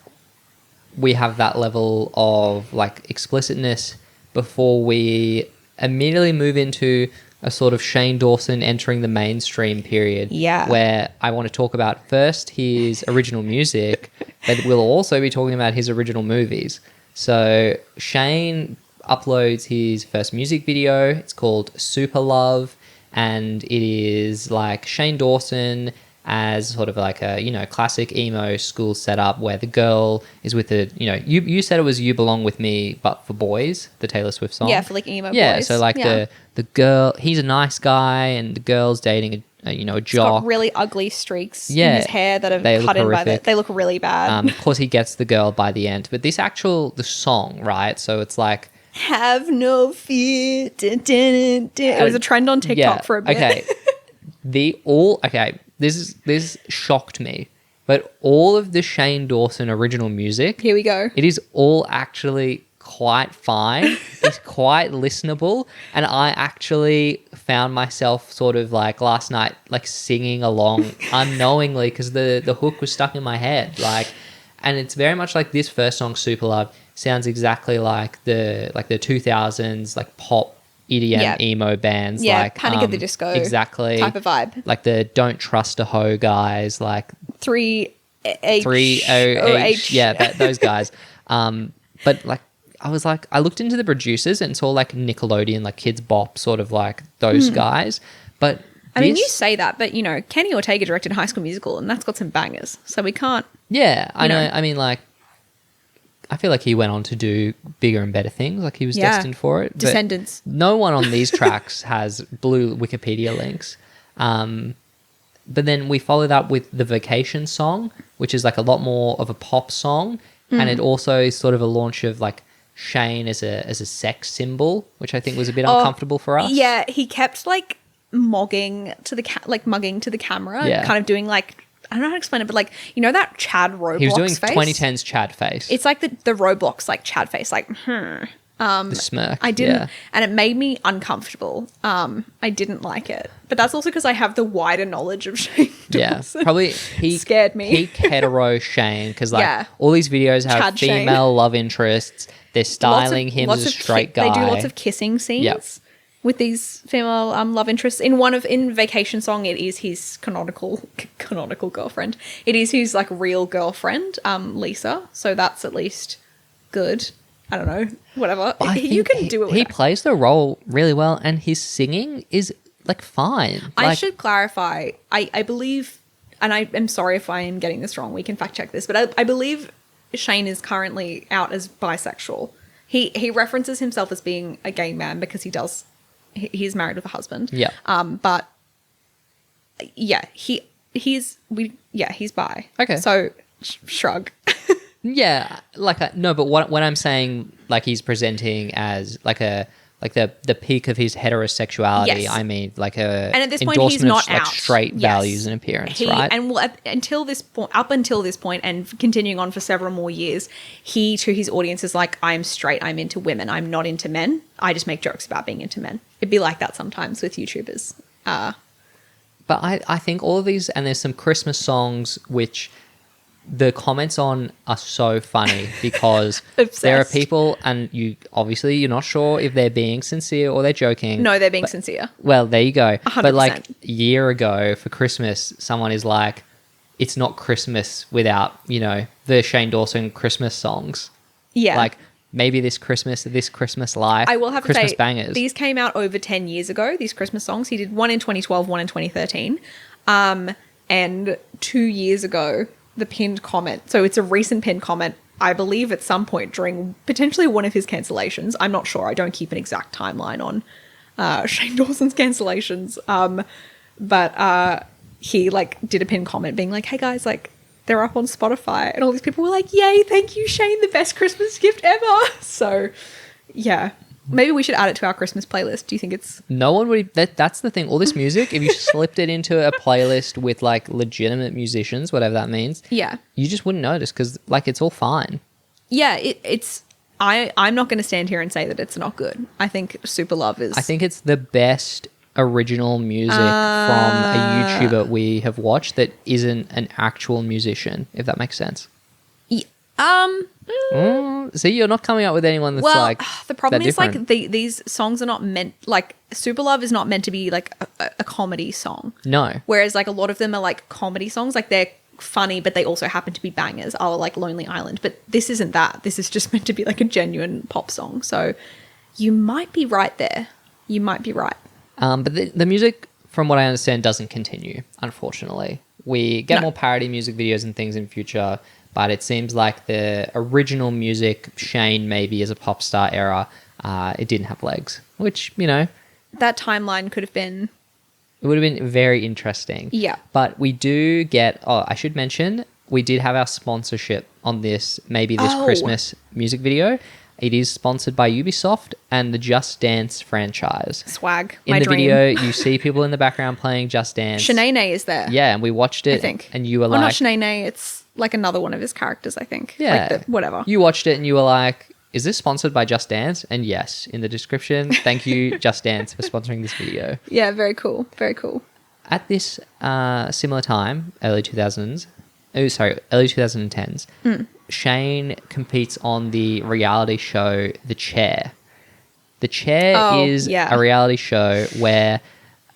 we have that level of like explicitness before we immediately move into a sort of Shane Dawson entering the mainstream period. Yeah. Where I want to talk about first his original music, but we'll also be talking about his original movies. So Shane uploads his first music video. It's called Superluv, and it is like Shane Dawson as sort of like a, you know, classic emo school setup where the girl is with the, you know, you said it was You Belong With Me, but for boys, the Taylor Swift song. Yeah, for like emo boys. Yeah, so like the girl, he's a nice guy and the girl's dating a jock. He's got really ugly streaks in his hair that have cut in by the... They look really bad. Of course, he gets the girl by the end. But the song, right? So it's like... Have no fear. Dun, dun, dun, dun. It was a trend on TikTok for a bit. Okay. This shocked me. But all of the Shane Dawson original music... Here we go. It is all actually quite fine. It's quite listenable. And I actually found myself sort of like last night, like singing along unknowingly because the hook was stuck in my head. Like, and it's very much like this first song, Superluv, sounds exactly like the 2000s, like pop, EDM, emo bands. Yeah, like Panic at the Disco. Exactly. Type of vibe. Like the Don't Trust a Hoe guys, like 3OH. Yeah, those guys. But like I was like, I looked into the producers and it's all like Nickelodeon, like Kids Bop, sort of like those guys. But I mean, you say that, but you know, Kenny Ortega directed High School Musical, and that's got some bangers. So we can't. Yeah, I know. I mean, like, I feel like he went on to do bigger and better things. Like he was destined for it. Descendants. But no one on these tracks has blue Wikipedia links. But then we followed up with the Vacation song, which is like a lot more of a pop song, and it also is sort of a launch of like Shane as a sex symbol, which I think was a bit uncomfortable for us. Yeah, he kept like mugging to the camera, kind of doing like, I don't know how to explain it, but like, you know that Chad Roblox He was doing face? 2010's Chad face. It's like the Roblox like Chad face, like the smirk. I didn't, and it made me uncomfortable. I didn't like it, but that's also because I have the wider knowledge of Shane Dawson. Yeah, probably he scared me. Peak hetero Shane, because like all these videos have Chad female Shane. love interests. They're styling him as a straight guy. They do lots of kissing scenes with these female love interests. In Vacation song, it is his canonical girlfriend. It is his like real girlfriend, Lisa. So that's at least good. I don't know, whatever. You can do it. He plays the role really well, and his singing is like fine. I should clarify. I believe, and I am sorry if I am getting this wrong. We can fact check this, but I believe Shane is currently out as bisexual. He references himself as being a gay man because he's married with a husband. Yeah. But yeah, he's bi. Okay. So shrug. Yeah, like no, but when I'm saying like he's presenting as like the peak of his heterosexuality, Yes. I mean like a And at this point, endorsement he's not of, like, out. straight Yes. values and appearance, right? And up until this point, and continuing on for several more years, he to his audience is like, I'm straight, I'm into women, I'm not into men. I just make jokes about being into men. It'd be like that sometimes with YouTubers. But I think all of these, and there's some Christmas songs which the comments on are so funny because there are people, and you're not sure if they're being sincere or they're joking. No, they're being sincere. Well, there you go. 100%. But like a year ago for Christmas, someone is like, it's not Christmas without, the Shane Dawson Christmas songs. Yeah. Like maybe this Christmas life. I will have Christmas to say, bangers. These came out over 10 years ago, these Christmas songs. He did one in 2012, one in 2013. And 2 years ago, the pinned comment. So it's a recent pinned comment, I believe at some point during potentially one of his cancellations. I'm not sure. I don't keep an exact timeline on Shane Dawson's cancellations. But he like did a pinned comment being like, hey guys, like they're up on Spotify. And all these people were like, yay, thank you, Shane, the best Christmas gift ever. So yeah. Maybe we should add it to our Christmas playlist. Do you think it's... No one would... That's the thing. All this music, if you slipped it into a playlist with, like, legitimate musicians, whatever that means... Yeah. You just wouldn't notice because, like, it's all fine. Yeah, it's... I'm not going to stand here and say that it's not good. I think Superluv is... I think it's the best original music from a YouTuber we have watched that isn't an actual musician, if that makes sense. See, you're not coming up with anyone that's like the problem that is different. like these songs are not meant, like Superluv is not meant to be like a comedy song. No. Whereas like a lot of them are like comedy songs, like they're funny but they also happen to be bangers, are like Lonely Island, but this isn't that. This is just meant to be like a genuine pop song. So you might be right there. You might be right. But the music, from what I understand, doesn't continue, unfortunately. We get more parody music videos and things in future, but it seems like the original music, Shane maybe as a pop star era, it didn't have legs, which, That timeline could have been... It would have been very interesting. Yeah. But we do get... Oh, I should mention, we did have our sponsorship on this Christmas music video. It is sponsored by Ubisoft and the Just Dance franchise. Swag. In my the dream. video, you see people in the background playing Just Dance. Shenaynay is there. Yeah, and we watched it. I think. And you were not like... Shenaynay, it's like another one of his characters, I think. Yeah. Like whatever. You watched it and you were like, is this sponsored by Just Dance? And yes, in the description, thank you, Just Dance, for sponsoring this video. Yeah, very cool. Very cool. At this similar time, early 2010s, Shane competes on the reality show The Chair. The Chair is a reality show where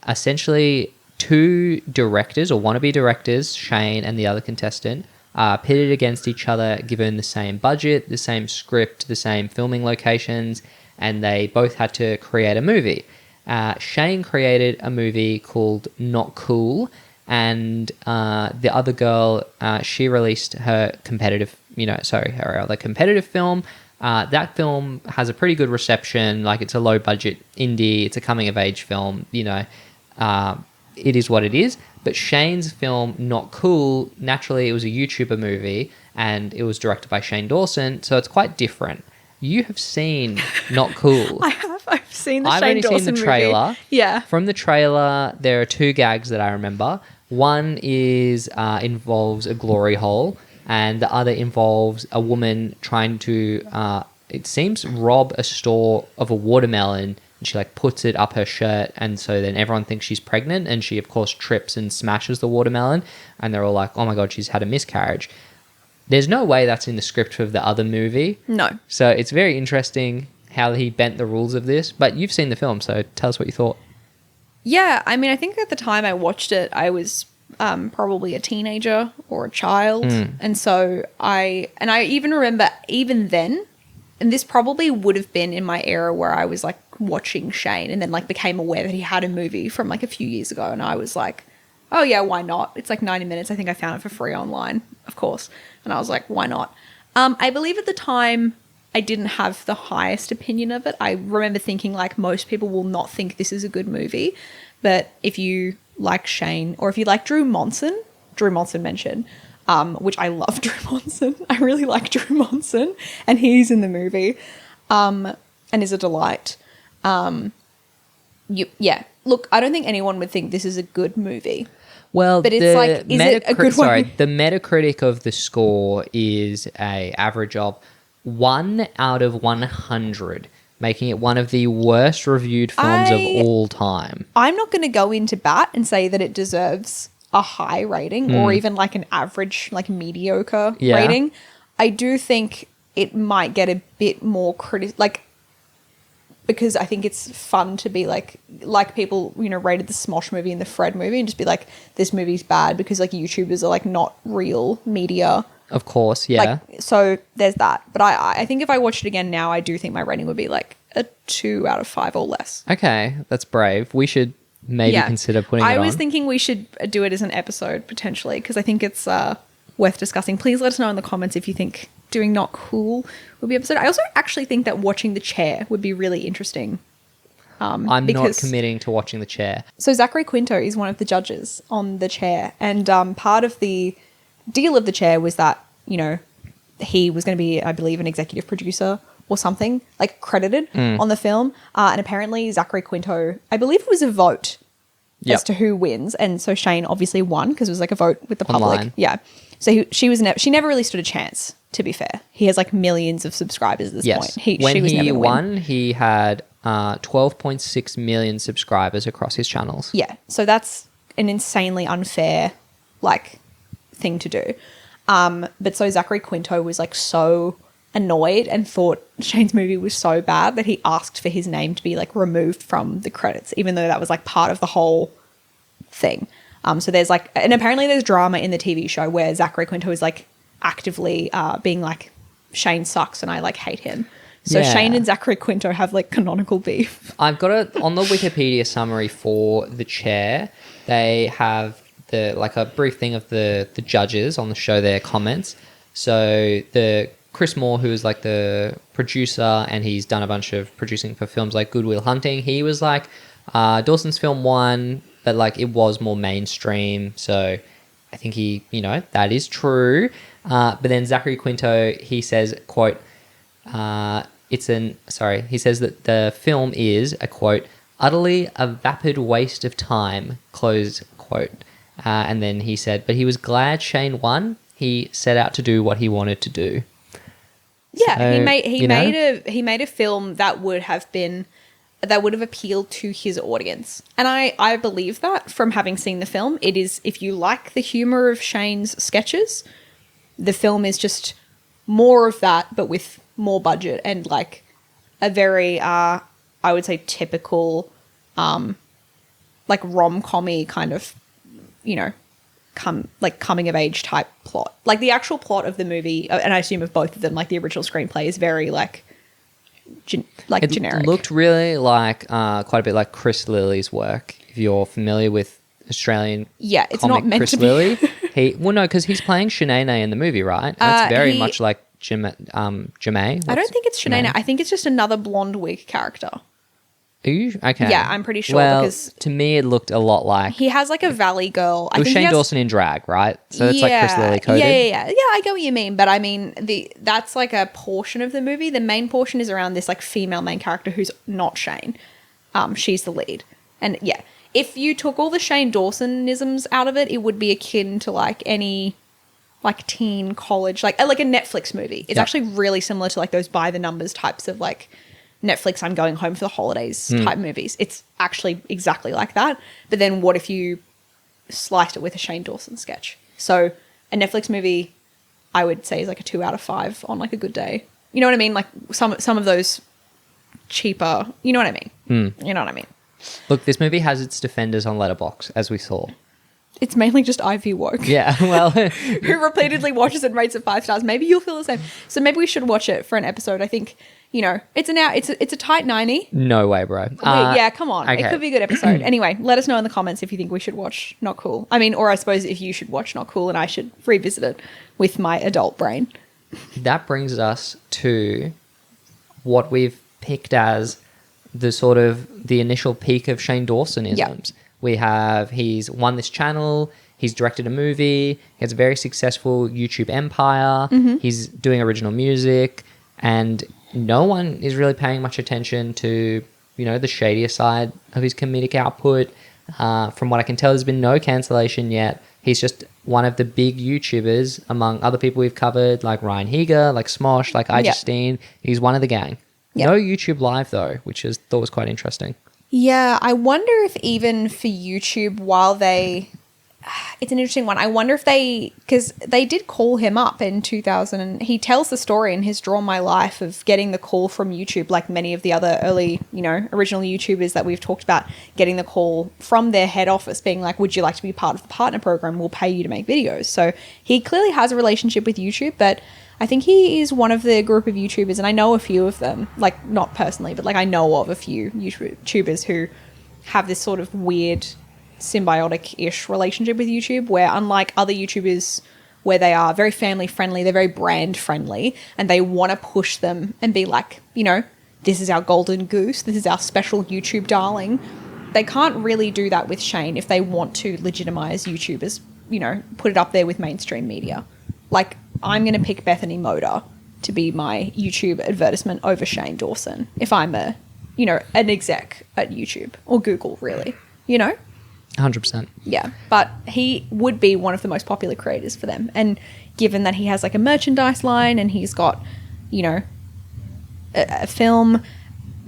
essentially two directors or wannabe directors, Shane and the other contestant, are pitted against each other given the same budget, the same script, the same filming locations, and they both had to create a movie. Shane created a movie called Not Cool, and the other girl, she released her competitive film. That film has a pretty good reception. Like, it's a low budget indie, it's a coming of age film, it is what it is. But Shane's film, Not Cool, naturally it was a YouTuber movie and it was directed by Shane Dawson, so it's quite different. You have seen Not Cool. I have. I've seen the I've Shane only Dawson seen the trailer. movie. Yeah. From the trailer, there are two gags that I remember. One is involves a glory hole, and the other involves a woman trying to, it seems, rob a store of a watermelon. And she puts it up her shirt, and so then everyone thinks she's pregnant, and she of course trips and smashes the watermelon, and they're all like, "Oh my god, she's had a miscarriage." There's no way that's in the script of the other movie. No. So it's very interesting how he bent the rules of this. But you've seen the film, so tell us what you thought. Yeah, I mean, I think at the time I watched it, I was probably a teenager or a child, and so I even remember even then. And this probably would have been in my era where I was watching Shane and then became aware that he had a movie from a few years ago. And I was like, oh yeah, why not? It's 90 minutes. I think I found it for free online, of course. And I was like, why not? I believe at the time I didn't have the highest opinion of it. I remember thinking most people will not think this is a good movie. But if you like Shane or if you like Drew Monson mentioned, which I love Drew Monson. I really like Drew Monson, and he's in the movie, and is a delight. Look, I don't think anyone would think this is a good movie. Well, but it's is it a good one? Sorry, the Metacritic of the score is a average of 1 out of 100, making it one of the worst reviewed films of all time. I'm not going to go into bat and say that it deserves a high rating or even an average, mediocre rating. I do think it might get a bit more because I think it's fun to be like people, rated the Smosh movie and the Fred movie and just be like, this movie's bad because YouTubers are not real media. Of course, yeah. So there's that. But I think if I watched it again now, I do think my rating would be a 2 out of 5 or less. Okay, that's brave. We should maybe consider putting it on. I was thinking we should do it as an episode potentially because I think it's worth discussing. Please let us know in the comments if you think doing Not Cool would be episode. I also actually think that watching The Chair would be really interesting. I'm not committing to watching The Chair. So Zachary Quinto is one of the judges on The Chair, and part of the deal of The Chair was that, he was going to be, I believe, an executive producer or something, credited on the film. And apparently Zachary Quinto, I believe it was a vote as to who wins. And so Shane obviously won because it was a vote with the public. Online. Yeah. So she never really stood a chance, to be fair. He has millions of subscribers at this point. When he won, he had 12.6 million subscribers across his channels. Yeah. So that's an insanely unfair thing to do. But so Zachary Quinto was so annoyed and thought Shane's movie was so bad that he asked for his name to be removed from the credits, even though that was part of the whole thing. So there's and apparently there's drama in the TV show where Zachary Quinto is actively being Shane sucks and I hate him. So Shane and Zachary Quinto have canonical beef. I've got it on the Wikipedia summary for The Chair. They have a brief thing of the judges on the show, their comments. So the Chris Moore, who is the producer, and he's done a bunch of producing for films like Good Will Hunting. He was Dawson's film won, but it was more mainstream. So I think he, that is true. But then Zachary Quinto, he says, quote, he says that the film is, a quote, utterly a vapid waste of time, close quote. And then he said, but he was glad Shane won. He set out to do what he wanted to do. Yeah, So, he made a film that would have appealed to his audience. And I believe that from having seen the film. It is, if you like the humor of Shane's sketches, the film is just more of that, but with more budget and like a very, I would say typical, like rom-com-y kind of, you know, coming of age type plot. Like the actual plot of the movie, and I assume of both of them, like the original screenplay is very like generic. It looked really like quite a bit like Chris Lilly's work. If you're familiar with Australian it's comic not meant Chris to be. Lilly, because he's playing Shenaynay in the movie, right? That's very much like Jamae. I don't think it's Shenaynay. I think it's just another blonde wig character. Are you? Okay. Yeah, I'm pretty sure because to me it looked a lot like he has like a valley girl. it was Shane Dawson in drag, right? So it's like Chris Lilly coded. Yeah, I get what you mean, but I mean that's like a portion of the movie. The main portion is around this like female main character who's not Shane. She's the lead, and yeah, if you took all the Shane Dawsonisms out of it, it would be akin to like any like teen college, like a Netflix movie. It's actually really similar to like those by the numbers types of like Netflix I'm going home for the holidays type movies. It's actually exactly like that. But then what if you sliced it with a Shane Dawson sketch? So a Netflix movie, I would say, is like a 2 out of 5 on like a good day. You know what I mean? Like some of those cheaper, you know what I mean? You know what I mean? Look, this movie has its defenders on Letterboxd, as we saw. It's mainly just IV woke. Yeah, well... who repeatedly watches and rates it 5 stars. Maybe you'll feel the same. So maybe we should watch it for an episode. I think, you know, it's a tight 90. No way, bro. Yeah, come on. Okay. It could be a good episode. Anyway, let us know in the comments if you think we should watch Not Cool. I mean, or I suppose if you should watch Not Cool and I should revisit it with my adult brain. That brings us to what we've picked as the sort of the initial peak of Shane Dawsonisms. Yeah. He's won this channel, he's directed a movie, he has a very successful YouTube empire, he's doing original music, and no one is really paying much attention to, you know, the shadier side of his comedic output. From what I can tell, there's been no cancellation yet. He's just one of the big YouTubers among other people we've covered, like Ryan Higa, like Smosh, like iJustine. He's one of the gang. Yep. No YouTube Live, though, which I thought was quite interesting. Yeah, I wonder if even for YouTube, while they... It's an interesting one. I wonder if because they did call him up in 2000, and he tells the story in his Draw My Life of getting the call from YouTube, like many of the other early, you know, original YouTubers that we've talked about, getting the call from their head office being like, would you like to be part of the partner program? We'll pay you to make videos. So he clearly has a relationship with YouTube, but I think he is one of the group of YouTubers, and I know a few of them, like not personally, but like I know of a few YouTubers who have this sort of weird symbiotic-ish relationship with YouTube, where unlike other YouTubers where they are very family friendly, they're very brand friendly, and they want to push them and be like, you know, this is our golden goose, this is our special YouTube darling. They can't really do that with Shane if they want to legitimize YouTube as, you know, put it up there with mainstream media. Like, I'm going to pick Bethany Moda to be my YouTube advertisement over Shane Dawson if I'm a, you know, an exec at YouTube or Google, really, you know? 100%. Yeah, but he would be one of the most popular creators for them. And given that he has like a merchandise line and he's got, you know, a film,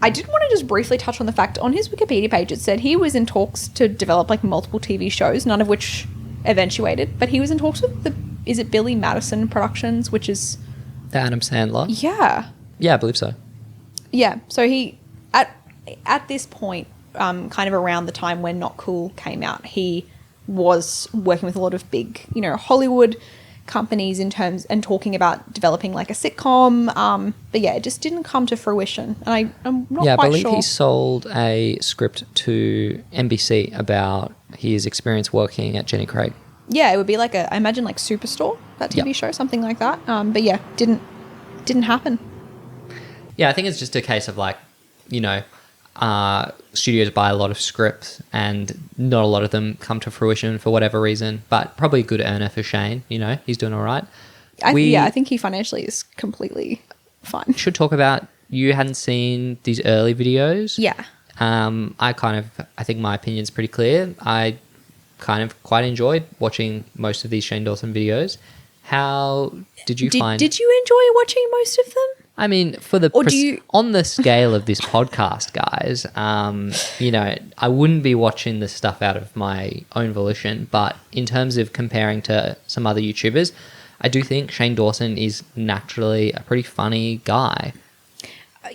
I did want to just briefly touch on the fact on his Wikipedia page it said he was in talks to develop like multiple TV shows, none of which eventuated, but he was in talks with is it Billy Madison Productions, which is... The Adam Sandler? Yeah. Yeah, I believe so. Yeah, so he, at this point, kind of around the time when Not Cool came out, he was working with a lot of big, you know, Hollywood companies in terms and talking about developing like a sitcom. But yeah, it just didn't come to fruition. And I'm not quite sure. Yeah, I believe he sold a script to NBC about his experience working at Jenny Craig. Yeah, it would be like I imagine like Superstore, that TV show, something like that. But yeah, didn't happen. Yeah, I think it's just a case of like, you know, studios buy a lot of scripts and not a lot of them come to fruition for whatever reason, but probably a good earner for Shane, you know, he's doing all right. I think he financially is completely fine. Should talk about, you hadn't seen these early videos. Yeah. I think my opinion's pretty clear. I kind of quite enjoyed watching most of these Shane Dawson videos, How did you find? Did you enjoy watching most of them? I mean, for the on the scale of this podcast, guys, you know, I wouldn't be watching this stuff out of my own volition, but in terms of comparing to some other YouTubers, I do think Shane Dawson is naturally a pretty funny guy.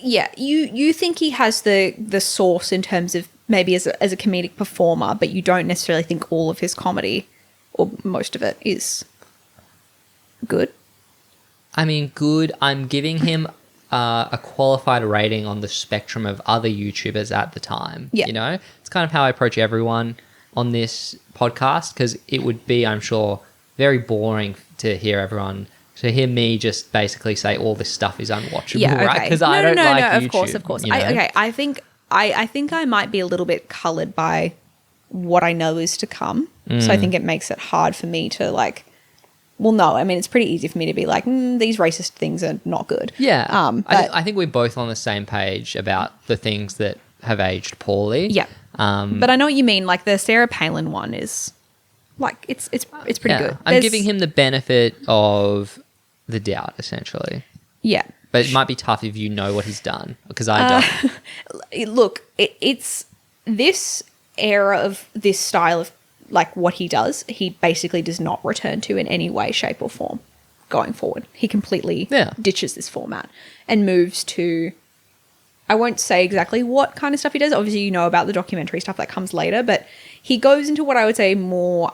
Yeah, you think he has the source in terms of maybe as a comedic performer, but you don't necessarily think all of his comedy or most of it is good. I mean, good. I'm giving him a qualified rating on the spectrum of other YouTubers at the time. Yeah. You know, it's kind of how I approach everyone on this podcast, because it would be, I'm sure, very boring to hear me just basically say all this stuff is unwatchable, Yeah, okay. right? Because I don't like YouTube. Of course. You know? I think I might be a little bit coloured by what I know is to come. So I think it makes it hard for me to like. Well, no, I mean, it's pretty easy for me to be like, these racist things are not good. Yeah. But I think we're both on the same page about the things that have aged poorly. Yeah. But I know what you mean. Like the Sarah Palin one is like, it's pretty good. I'm giving him the benefit of the doubt, essentially. Yeah. But it might be tough if you know what he's done, because I don't. Look, it's this era of this style of like what he does, he basically does not return to in any way, shape or form going forward. He completely ditches this format and moves to, I won't say exactly what kind of stuff he does. Obviously, you know about the documentary stuff that comes later, but he goes into what I would say more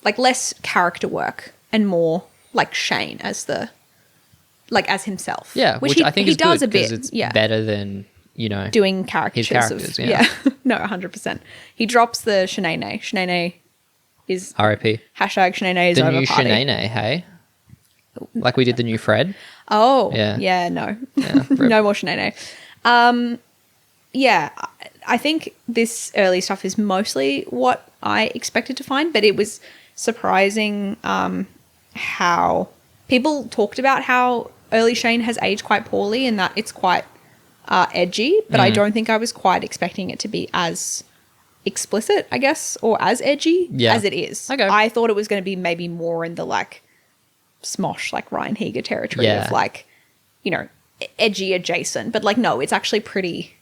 like less character work and more like Shane as as himself. Yeah, which I think he is does good, a bit. It's better than, you know, doing caricatures. His characters, yeah. No, 100%. He drops the Shenaynay. Shenaynay is R.I.P. Hashtag Shenaynay is the over new party. Shenaynay, hey? Like we did the new Fred. Oh, yeah, no. Yeah, No more Shenaynay. Yeah, I think this early stuff is mostly what I expected to find, but it was surprising how people talked about how early Shane has aged quite poorly and that it's quite edgy, but I don't think I was quite expecting it to be as explicit, I guess, or as edgy as it is. Okay. I thought it was going to be maybe more in the like smosh, like Ryan Heger territory of like, you know, edgy adjacent, but like no, it's actually pretty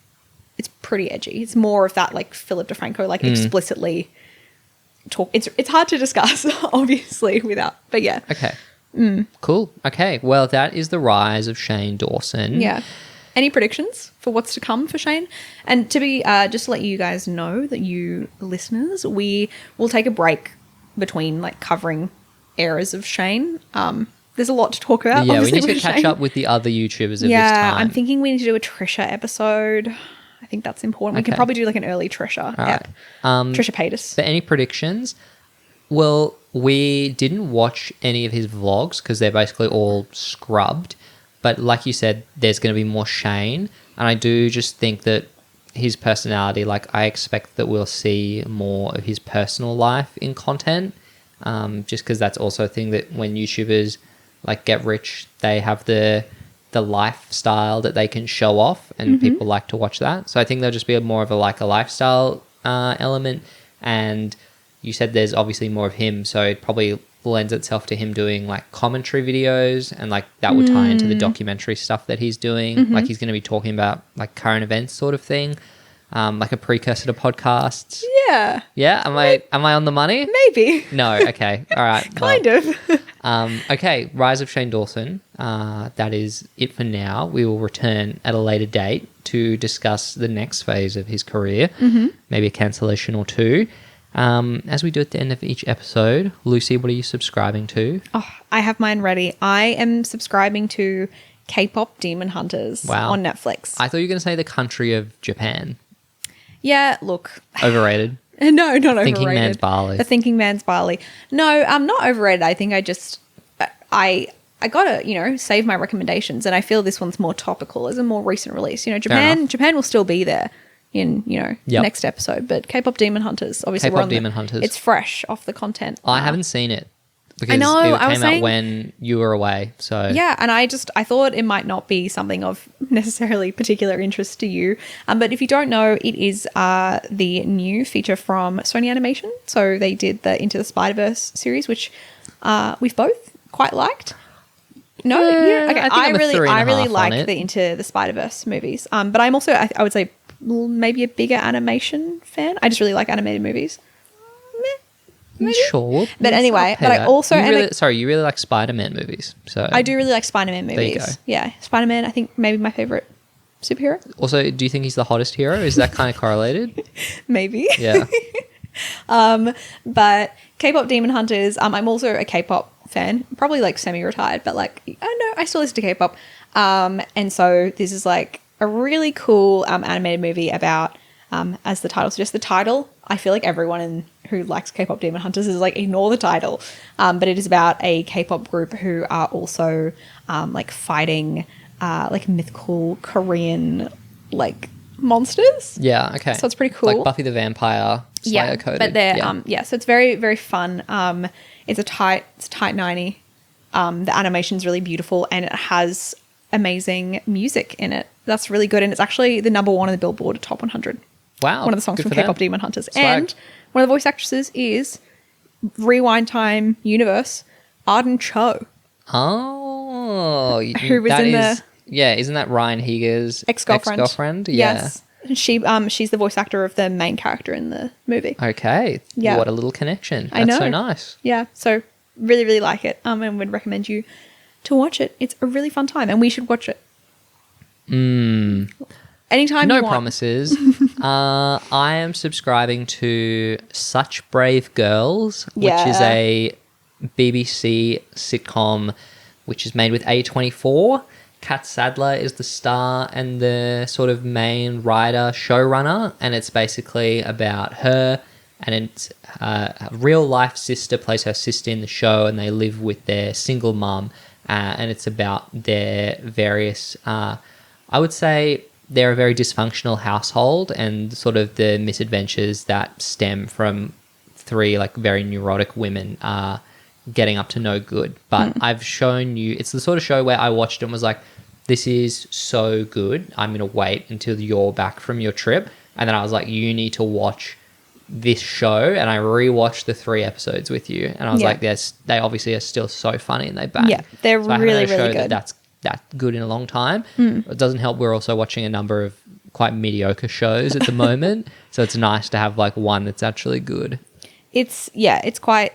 edgy. It's more of that like Philip DeFranco, like explicitly talk. It's hard to discuss, obviously, without, but yeah. Okay. Cool. Okay. Well, that is the rise of Shane Dawson. Yeah. Any predictions for what's to come for Shane? And to be, just to let you guys know that you listeners, we will take a break between like covering eras of Shane. There's a lot to talk about. Yeah, we need to with catch Shane. up with the other YouTubers of this time. Yeah, I'm thinking we need to do a Trisha episode. I think that's important. We can probably do like an early Trisha. All right. Trisha Paytas. But any predictions? Well, we didn't watch any of his vlogs because they're basically all scrubbed. But like you said, there's going to be more Shane. And I do just think that his personality, like I expect that we'll see more of his personal life in content. Just because that's also a thing that when YouTubers like get rich, they have the lifestyle that they can show off and people like to watch that. So I think there'll just be more of a lifestyle element. And you said there's obviously more of him, so it probably lends itself to him doing like commentary videos, and like that would tie into the documentary stuff that he's doing. Like he's going to be talking about like current events sort of thing, like a precursor to podcasts. Yeah. Yeah. Am I on the money? Maybe. No. Okay. All right. Kind of. Okay. Rise of Shane Dawson. That is it for now. We will return at a later date to discuss the next phase of his career, maybe a cancellation or two. As we do at the end of each episode, Lucy, what are you subscribing to? Oh, I have mine ready. I am subscribing to K-pop Demon Hunters on Netflix. I thought you were going to say the country of Japan. Yeah, look. Overrated. No, not overrated. Thinking Man's Barley. The Thinking Man's Barley. No, I'm not overrated. I think I gotta, save my recommendations, and I feel this one's more topical as a more recent release. Japan will still be there in, next episode, but K-pop Demon Hunters, obviously K-pop Demon Hunters. It's fresh off the content. I haven't seen it because I know, it came out when you were away. So yeah, and I thought it might not be something of necessarily particular interest to you. But if you don't know, it is the new feature from Sony Animation. So they did the Into the Spider-Verse series, which we've both quite liked. No, Yeah, okay. I think I'm a 3.5 I really on like it. the Into the Spider-Verse movies. But I'm also, I would say, maybe a bigger animation fan. I just really like animated movies. Maybe. Sure. But Yes, anyway, I'll pay but I that. also You am really, you really like Spider-Man movies. So I do really like Spider-Man There you movies. go. Yeah, Spider-Man. I think maybe my favorite superhero. Also, do you think he's the hottest hero? Is that kind of correlated? Maybe. Yeah. But K-pop Demon Hunters. I'm also a K-pop fan. Probably like semi-retired, but like I don't know. I still listen to K-pop. And so this is like a really cool animated movie about, as the title suggests, the title. I feel like everyone who likes K-pop Demon Hunters is like, ignore the title. But it is about a K-pop group who are also like fighting like mythical Korean like monsters. Yeah, okay. So it's pretty cool. Like Buffy the Vampire Slayer coded. But they're so it's very, very fun. It's a tight 90. The animation's really beautiful and it has amazing music in it. That's really good. And it's actually the number 1 on the Billboard Top 100. Wow. One of the songs good from for K-pop them. Demon Hunters. Swag. And one of the voice actresses is Rewind Time Universe, Arden Cho. Oh. Who was in the- Yeah, isn't that Ryan Higa's Ex-girlfriend. Yeah. Yes. She's the voice actor of the main character in the movie. Okay. Yeah. What a little connection. I That's know. so nice. Yeah, so really, really like it. And would recommend you to watch it. It's a really fun time, and we should watch it. Anytime No you want. promises. I am subscribing to Such Brave Girls, which is Yeah. a BBC sitcom which is made with A24. Kat Sadler is the star and the sort of main writer, showrunner, and it's basically about her and it's a real life sister plays her sister in the show and they live with their single mum and it's about their various, I would say they're a very dysfunctional household and sort of the misadventures that stem from 3 like very neurotic women getting up to no good. But I've shown you, it's the sort of show where I watched it and was like, this is so good. I'm going to wait until you're back from your trip. And then I was like, you need to watch this show. And I rewatched the 3 episodes with you. And I was Yeah. like, they obviously are still so funny and they bang. Yeah, they're So I haven't really, had a show really good. that's that good in a long time. It doesn't help. We're also watching a number of quite mediocre shows at the moment. So it's nice to have like one that's actually good. It's quite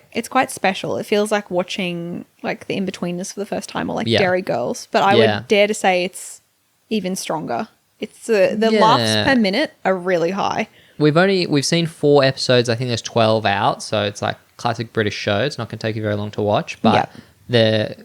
special. It feels like watching like the In-Betweeners for the first time, or like Yeah. Dairy Girls. But I Yeah. would dare to say it's even stronger. It's the laughs per minute are really high. We've seen 4 episodes. I think there's 12 out. So it's like classic British show. It's not going to take you very long to watch. But the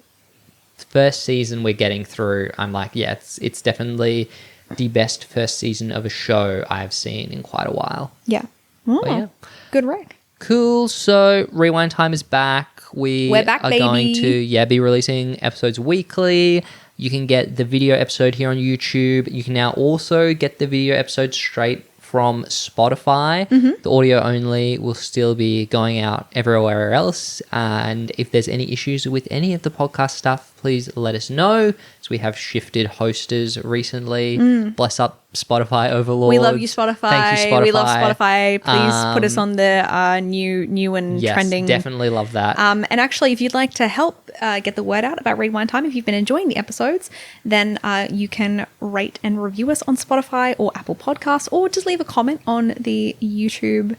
first season we're getting through, I'm like, yeah, it's definitely the best first season of a show I've seen in quite a while. Yeah. But yeah. Good rec. Cool. So Rewind Time is back. We're back, are going baby. to be releasing episodes weekly. You can get the video episode here on YouTube. You can now also get the video episode straight from Spotify. The audio only will still be going out everywhere else. And if there's any issues with any of the podcast stuff, please let us know. So we have shifted hosters recently. Bless up Spotify overlords. We love you, Spotify. Thank you, Spotify. We love Spotify. Please put us on the new and Yes, trending. definitely love that. And actually, if you'd like to help get the word out about Rewind Time, if you've been enjoying the episodes, then you can rate and review us on Spotify or Apple Podcasts, or just leave a comment on the YouTube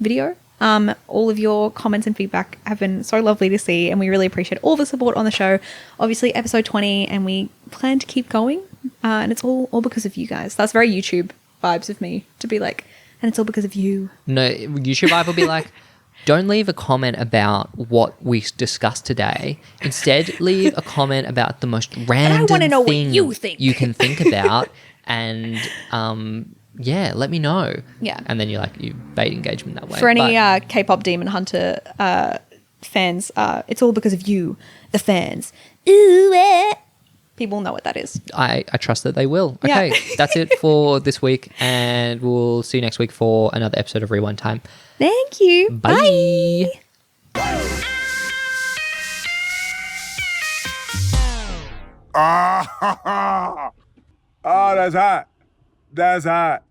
video. All of your comments and feedback have been so lovely to see, and we really appreciate all the support on the show. Obviously, episode 20, and we plan to keep going, and it's all because of you guys. That's very YouTube vibes of me to be like, and it's all because of you. No, YouTube Vibe will be like, don't leave a comment about what we discussed today. Instead, leave a comment about the most random wanna know what thing you think. you can think about, and yeah, let me know. Yeah. And then you bait engagement that way. For any But K-pop Demon Hunter fans, it's all because of you, the fans. Ooh, people know what that is. I trust that they will. Yeah. Okay, that's it for this week, and we'll see you next week for another episode of Rewind Time. Thank you. Bye. Ah, oh, that's hot. That's hot.